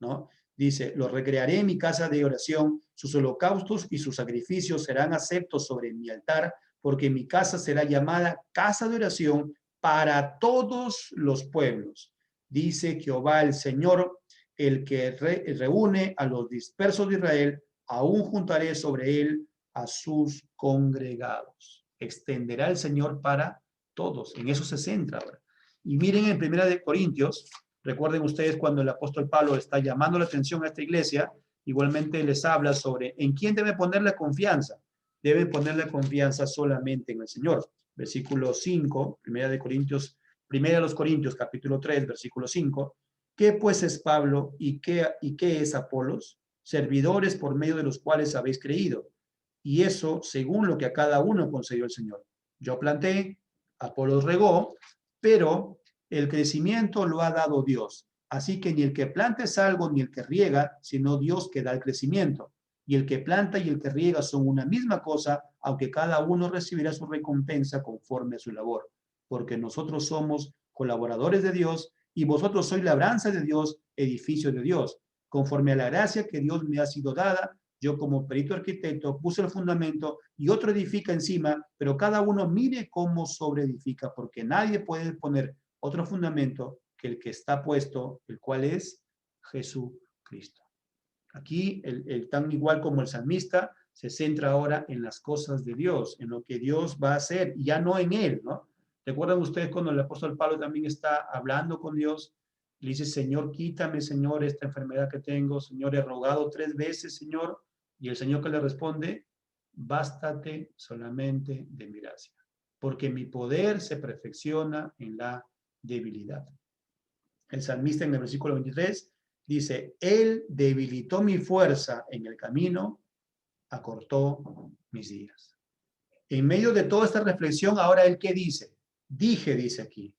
¿no? Dice, los recrearé en mi casa de oración, sus holocaustos y sus sacrificios serán aceptos sobre mi altar, porque mi casa será llamada casa de oración para todos los pueblos. Dice Jehová el Señor, el que reúne a los dispersos de Israel, aún juntaré sobre él a sus congregados. Extenderá el Señor para todos. En eso se centra ahora. Y miren en 1 Corintios, recuerden ustedes cuando el apóstol Pablo está llamando la atención a esta iglesia, igualmente les habla sobre en quién debe poner la confianza. Debe poner la confianza solamente en el Señor. Versículo 5, 1 Corintios, capítulo 3, versículo 5. ¿Qué pues es Pablo y qué es Apolos? Servidores por medio de los cuales habéis creído. Y eso según lo que a cada uno concedió el Señor. Yo planté, Apolos regó, pero el crecimiento lo ha dado Dios. Así que ni el que planta es algo, ni el que riega, sino Dios que da el crecimiento. Y el que planta y el que riega son una misma cosa, aunque cada uno recibirá su recompensa conforme a su labor. Porque nosotros somos colaboradores de Dios y vosotros sois labranza de Dios, edificio de Dios. Conforme a la gracia que Dios me ha sido dada, yo como perito arquitecto puse el fundamento y otro edifica encima, pero cada uno mire cómo sobreedifica, porque nadie puede poner otro fundamento que el que está puesto, el cual es Jesucristo. Aquí, tan igual como el salmista, se centra ahora en las cosas de Dios, en lo que Dios va a hacer, y ya no en él, ¿no? ¿Recuerdan ustedes cuando el apóstol Pablo también está hablando con Dios? Le dice, Señor, quítame, Señor, esta enfermedad que tengo. Señor, he rogado 3 veces, Señor. Y el Señor que le responde, bástate solamente de mi gracia, porque mi poder se perfecciona en la debilidad. El salmista en el versículo 23 dice, Él debilitó mi fuerza en el camino, acortó mis días. En medio de toda esta reflexión, ahora Él, ¿qué dice? Dice aquí,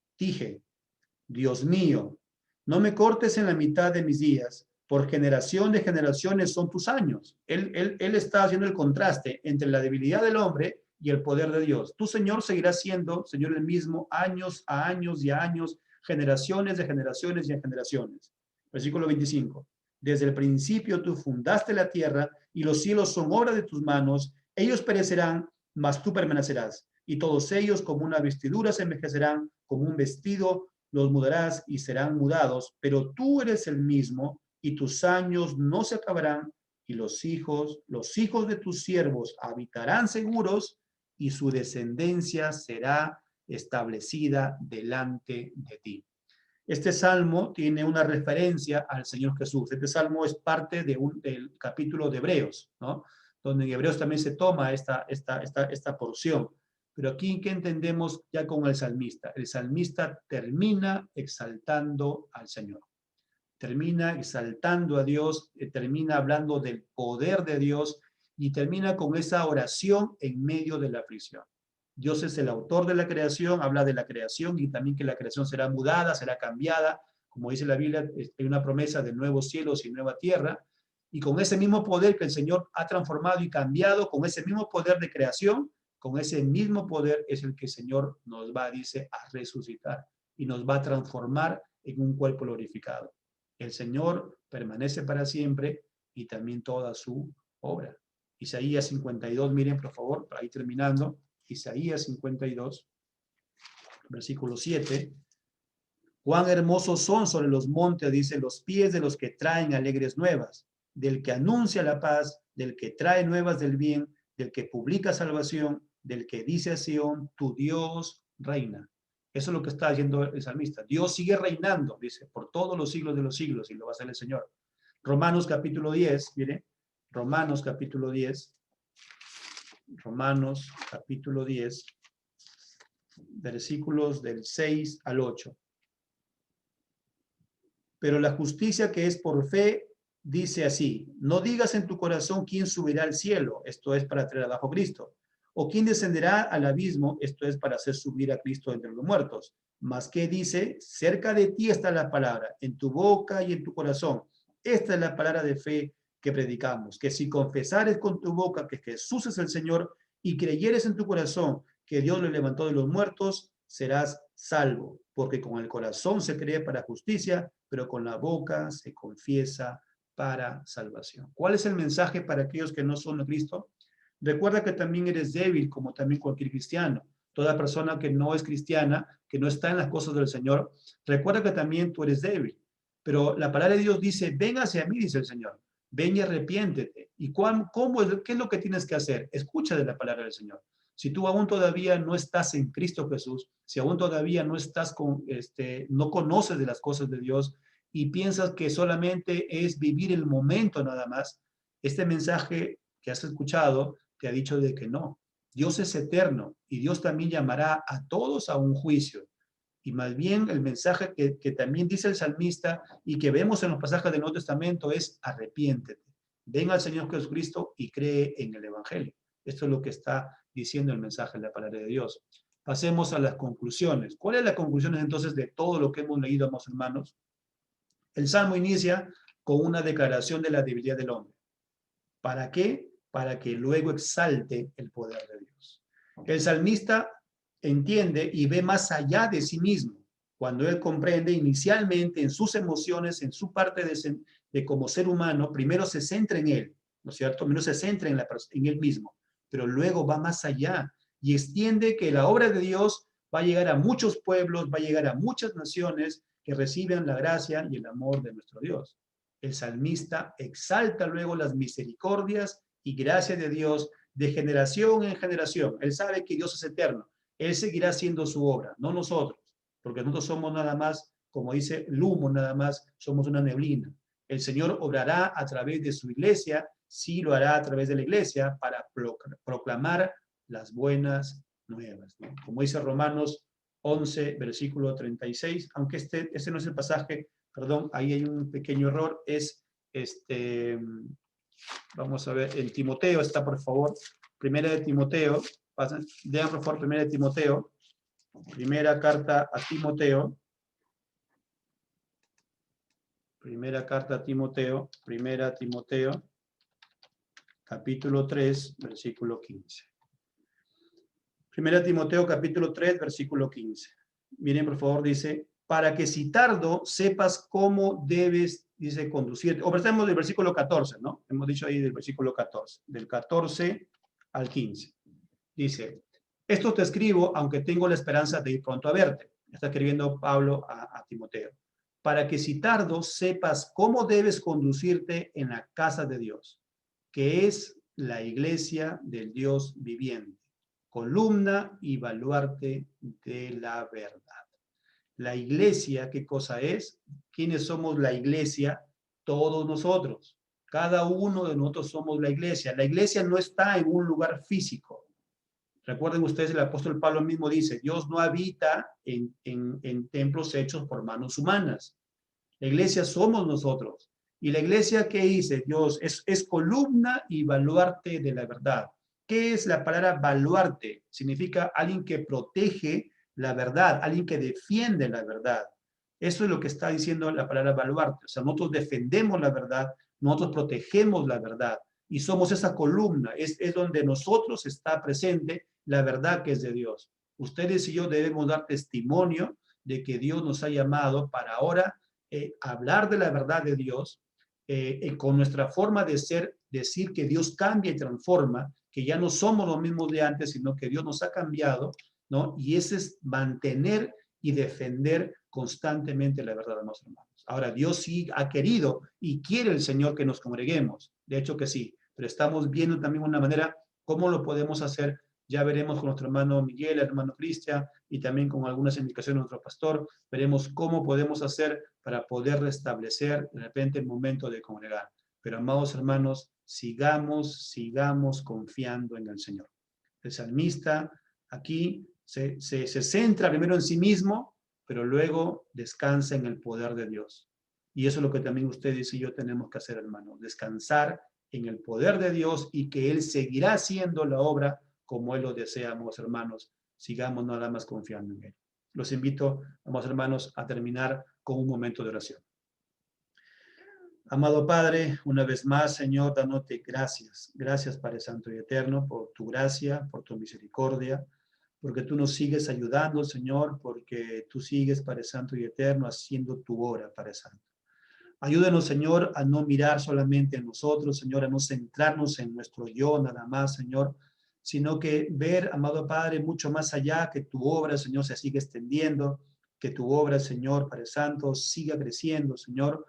Dios mío, no me cortes en la mitad de mis días, por generación de generaciones son tus años. Él está haciendo el contraste entre la debilidad del hombre y el poder de Dios. Tu Señor seguirá siendo, Señor, el mismo, años a años y a años, generaciones de generaciones y a generaciones. Versículo 25. Desde el principio tú fundaste la tierra y los cielos son obra de tus manos. Ellos perecerán, mas tú permanecerás. Y todos ellos como una vestidura se envejecerán, como un vestido los mudarás y serán mudados, pero tú eres el mismo y tus años no se acabarán y los hijos de tus siervos habitarán seguros y su descendencia será establecida delante de ti. Este salmo tiene una referencia al Señor Jesús. Este salmo es parte del capítulo de Hebreos, ¿no? Donde en Hebreos también se toma esta porción. Pero aquí, ¿qué entendemos ya con el salmista? El salmista termina exaltando al Señor. Termina exaltando a Dios, termina hablando del poder de Dios y termina con esa oración en medio de la aflicción. Dios es el autor de la creación, habla de la creación y también que la creación será mudada, será cambiada. Como dice la Biblia, hay una promesa de nuevos cielos y nueva tierra. Y con ese mismo poder que el Señor ha transformado y cambiado, con ese mismo poder de creación, con ese mismo poder es el que el Señor nos va, dice, a resucitar y nos va a transformar en un cuerpo glorificado. El Señor permanece para siempre y también toda su obra. Isaías 52, miren por favor, para ir terminando. Isaías 52, versículo 7. Cuán hermosos son sobre los montes, dice, los pies de los que traen alegres nuevas, del que anuncia la paz, del que trae nuevas del bien, del que publica salvación, del que dice a Sión, tu Dios reina. Eso es lo que está diciendo el salmista. Dios sigue reinando, dice, por todos los siglos de los siglos, y lo va a hacer el Señor. Romanos capítulo 10, mire, Romanos capítulo 10, Romanos capítulo 10, versículos del 6 al 8. Pero la justicia que es por fe dice así: no digas en tu corazón quién subirá al cielo, esto es para traer abajo a Cristo, o quién descenderá al abismo, esto es para hacer subir a Cristo entre los muertos. Mas que dice: cerca de ti está la palabra, en tu boca y en tu corazón. Esta es la palabra de fe que predicamos, que si confesares con tu boca que Jesús es el Señor y creyeres en tu corazón que Dios le levantó de los muertos, serás salvo, porque con el corazón se cree para justicia, pero con la boca se confiesa para salvación. ¿Cuál es el mensaje para aquellos que no son de Cristo? Recuerda que también eres débil, como también cualquier cristiano. Toda persona que no es cristiana, que no está en las cosas del Señor, recuerda que también tú eres débil. Pero la palabra de Dios dice: ven hacia mí, dice el Señor. Ven y arrepiéntete. ¿Y qué es lo que tienes que hacer? Escucha de la palabra del Señor. Si tú aún todavía no estás en Cristo Jesús, si aún todavía no estás no conoces de las cosas de Dios y piensas que solamente es vivir el momento nada más, este mensaje que has escuchado te ha dicho de que no. Dios es eterno y Dios también llamará a todos a un juicio. Y más bien el mensaje que también dice el salmista y que vemos en los pasajes del Nuevo Testamento es: arrepiéntete, ven al Señor Jesucristo y cree en el Evangelio. Esto es lo que está diciendo el mensaje de la palabra de Dios. Pasemos a las conclusiones. ¿Cuáles son las conclusiones entonces de todo lo que hemos leído, amados hermanos? El Salmo inicia con una declaración de la debilidad del hombre. ¿Para qué? Para que luego exalte el poder de Dios. El salmista entiende y ve más allá de sí mismo cuando él comprende inicialmente en sus emociones, en su parte de como ser humano. Primero se centra en él, ¿no es cierto? Primero se centra en él mismo, pero luego va más allá y extiende que la obra de Dios va a llegar a muchos pueblos, va a llegar a muchas naciones que reciben la gracia y el amor de nuestro Dios. El salmista exalta luego las misericordias y gracias de Dios de generación en generación. Él sabe que Dios es eterno. Él seguirá haciendo su obra, no nosotros, porque nosotros somos nada más, como dice el humo, nada más somos una neblina. El Señor obrará a través de su iglesia, sí lo hará a través de la iglesia para proclamar las buenas nuevas, ¿no? Como dice Romanos 11, versículo 36, aunque este no es el pasaje, perdón, ahí hay un pequeño error, es vamos a ver, en Timoteo está, por favor, primera de Timoteo, vean por favor primera de Timoteo, primera carta a Timoteo, primera carta a Timoteo, primera Timoteo, capítulo 3, versículo 15. Primera Timoteo, capítulo 3, versículo 15. Miren, por favor, dice: para que si tardo sepas cómo debes, dice, conducirte. O partamos del versículo 14, ¿no? Hemos dicho ahí del versículo 14, del 14 al 15. Dice, esto te escribo, aunque tengo la esperanza de ir pronto a verte. Está escribiendo Pablo a Timoteo. Para que si tardo sepas cómo debes conducirte en la casa de Dios, que es la iglesia del Dios viviente, columna y baluarte de la verdad. La iglesia, ¿qué cosa es? ¿Quiénes somos la iglesia? Todos nosotros. Cada uno de nosotros somos la iglesia. La iglesia no está en un lugar físico. Recuerden ustedes, el apóstol Pablo mismo dice, Dios no habita en templos hechos por manos humanas. La iglesia somos nosotros. Y la iglesia, ¿qué dice? Dios es columna y baluarte de la verdad. ¿Qué es la palabra baluarte? Significa alguien que protege la verdad, alguien que defiende la verdad. Eso es lo que está diciendo la palabra baluarte. O sea, nosotros defendemos la verdad, nosotros protegemos la verdad y somos esa columna. Es donde nosotros está presente la verdad que es de Dios. Ustedes y yo debemos dar testimonio de que Dios nos ha llamado para ahora hablar de la verdad de Dios, con nuestra forma de ser, decir que Dios cambia y transforma, que ya no somos los mismos de antes, sino que Dios nos ha cambiado, ¿no? Y ese es mantener y defender constantemente la verdad de nuestros hermanos. Ahora, Dios sí ha querido y quiere el Señor que nos congreguemos, de hecho que sí, pero estamos viendo también una manera cómo lo podemos hacer. Ya veremos con nuestro hermano Miguel, el hermano Cristian, y también con algunas indicaciones de nuestro pastor, veremos cómo podemos hacer para poder restablecer de repente el momento de congregar. Pero amados hermanos, sigamos confiando en el Señor. El salmista aquí se centra primero en sí mismo, pero luego descansa en el poder de Dios. Y eso es lo que también ustedes y yo tenemos que hacer, hermanos, descansar en el poder de Dios y que Él seguirá haciendo la obra como Él lo desea, amados hermanos. Sigamos nada más confiando en Él. Los invito, amados hermanos, a terminar con un momento de oración. Amado Padre, una vez más, Señor, dándote gracias. Gracias, Padre Santo y Eterno, por tu gracia, por tu misericordia, porque tú nos sigues ayudando, Señor, porque tú sigues, Padre Santo y Eterno, haciendo tu obra, Padre Santo. Ayúdanos, Señor, a no mirar solamente en nosotros, Señor, a no centrarnos en nuestro yo nada más, Señor, sino que ver, amado Padre, mucho más allá, que tu obra, Señor, se siga extendiendo, que tu obra, Señor, Padre Santo, siga creciendo, Señor,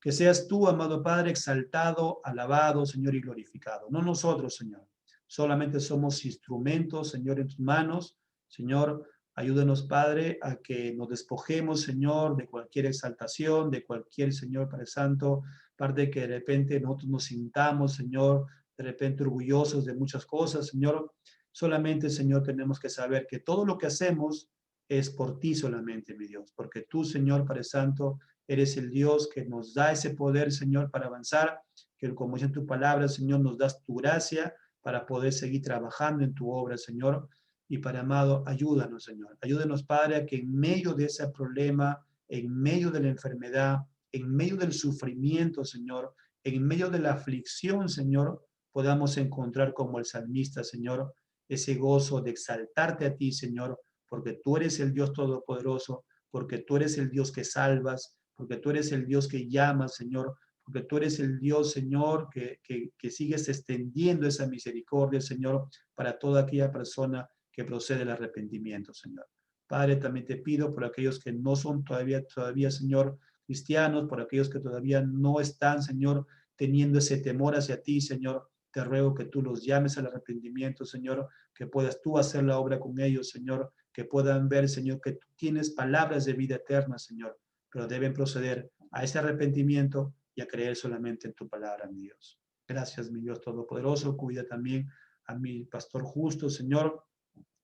que seas tú, amado Padre, exaltado, alabado, Señor, y glorificado. No nosotros, Señor. Solamente somos instrumentos, Señor, en tus manos. Señor, ayúdanos, Padre, a que nos despojemos, Señor, de cualquier exaltación, de cualquier, Señor, Padre Santo, parte que de repente nosotros nos sintamos, Señor, de repente orgullosos de muchas cosas, Señor. Solamente, Señor, tenemos que saber que todo lo que hacemos es por ti solamente, mi Dios, porque tú, Señor, Padre Santo, eres el Dios que nos da ese poder, Señor, para avanzar, que como dice en tu palabra, Señor, nos das tu gracia para poder seguir trabajando en tu obra, Señor. Y para amado, ayúdanos, Señor. Ayúdanos, Padre, a que en medio de ese problema, en medio de la enfermedad, en medio del sufrimiento, Señor, en medio de la aflicción, Señor, podamos encontrar como el salmista, Señor, ese gozo de exaltarte a ti, Señor, porque tú eres el Dios todopoderoso, porque tú eres el Dios que salvas, porque tú eres el Dios que llama, Señor, porque tú eres el Dios, Señor, que sigues extendiendo esa misericordia, Señor, para toda aquella persona que procede del arrepentimiento, Señor. Padre, también te pido por aquellos que no son todavía, Señor, cristianos, por aquellos que todavía no están, Señor, teniendo ese temor hacia ti, Señor. Te ruego que tú los llames al arrepentimiento, Señor, que puedas tú hacer la obra con ellos, Señor, que puedan ver, Señor, que tú tienes palabras de vida eterna, Señor, pero deben proceder a ese arrepentimiento y a creer solamente en tu palabra, mi Dios. Gracias, mi Dios Todopoderoso. Cuida también a mi pastor justo, Señor.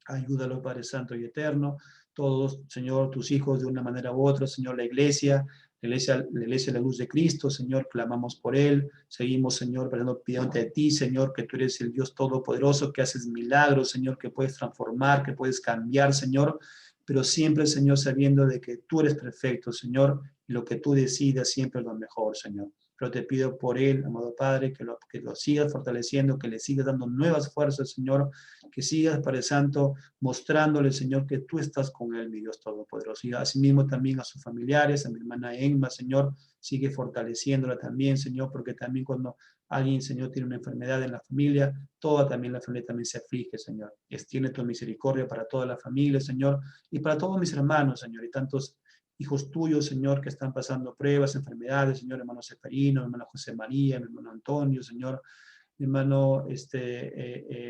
Ayúdalo, Padre Santo y Eterno. Todos, Señor, tus hijos de una manera u otra, Señor, la iglesia, la luz de Cristo, Señor, clamamos por él. Seguimos, Señor, pidiendo de ti, Señor, que tú eres el Dios Todopoderoso, que haces milagros, Señor, que puedes transformar, que puedes cambiar, Señor, pero siempre, Señor, sabiendo de que tú eres perfecto, Señor, y lo que tú decidas siempre es lo mejor, Señor. pero te pido por él, amado Padre, que lo sigas fortaleciendo, que le sigas dando nuevas fuerzas, Señor, que sigas, Padre Santo, mostrándole, Señor, que tú estás con él, mi Dios Todopoderoso. Y asimismo también a sus familiares, a mi hermana Emma, Señor, sigue fortaleciéndola también, Señor, porque también cuando alguien, Señor, tiene una enfermedad en la familia, toda también la familia también se aflige, Señor. Extiende tu misericordia para toda la familia, Señor, y para todos mis hermanos, Señor, y tantos hijos tuyos, Señor, que están pasando pruebas, enfermedades, Señor, hermano Seferino, hermano José María, mi hermano Antonio, Señor, mi hermano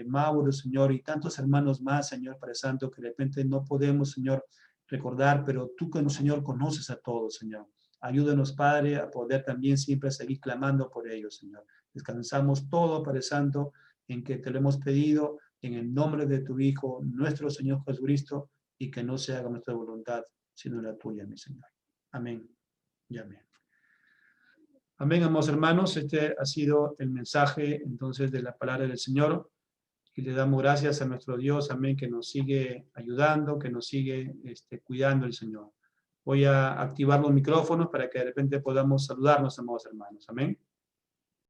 Mauro, Señor, y tantos hermanos más, Señor, Padre Santo, que de repente no podemos, Señor, recordar, pero tú, Señor, conoces a todos, Señor. Ayúdanos, Padre, a poder también siempre seguir clamando por ellos, Señor. Descansamos todo, Padre Santo, en que te lo hemos pedido, en el nombre de tu Hijo, nuestro Señor Jesucristo, y que no se haga nuestra voluntad, sino la tuya, mi Señor. Amén y amén. Amén, amados hermanos. Este ha sido el mensaje, entonces, de la palabra del Señor. Y le damos gracias a nuestro Dios, amén, que nos sigue ayudando, que nos sigue cuidando el Señor. Voy a activar los micrófonos para que de repente podamos saludarnos, amados hermanos. Amén.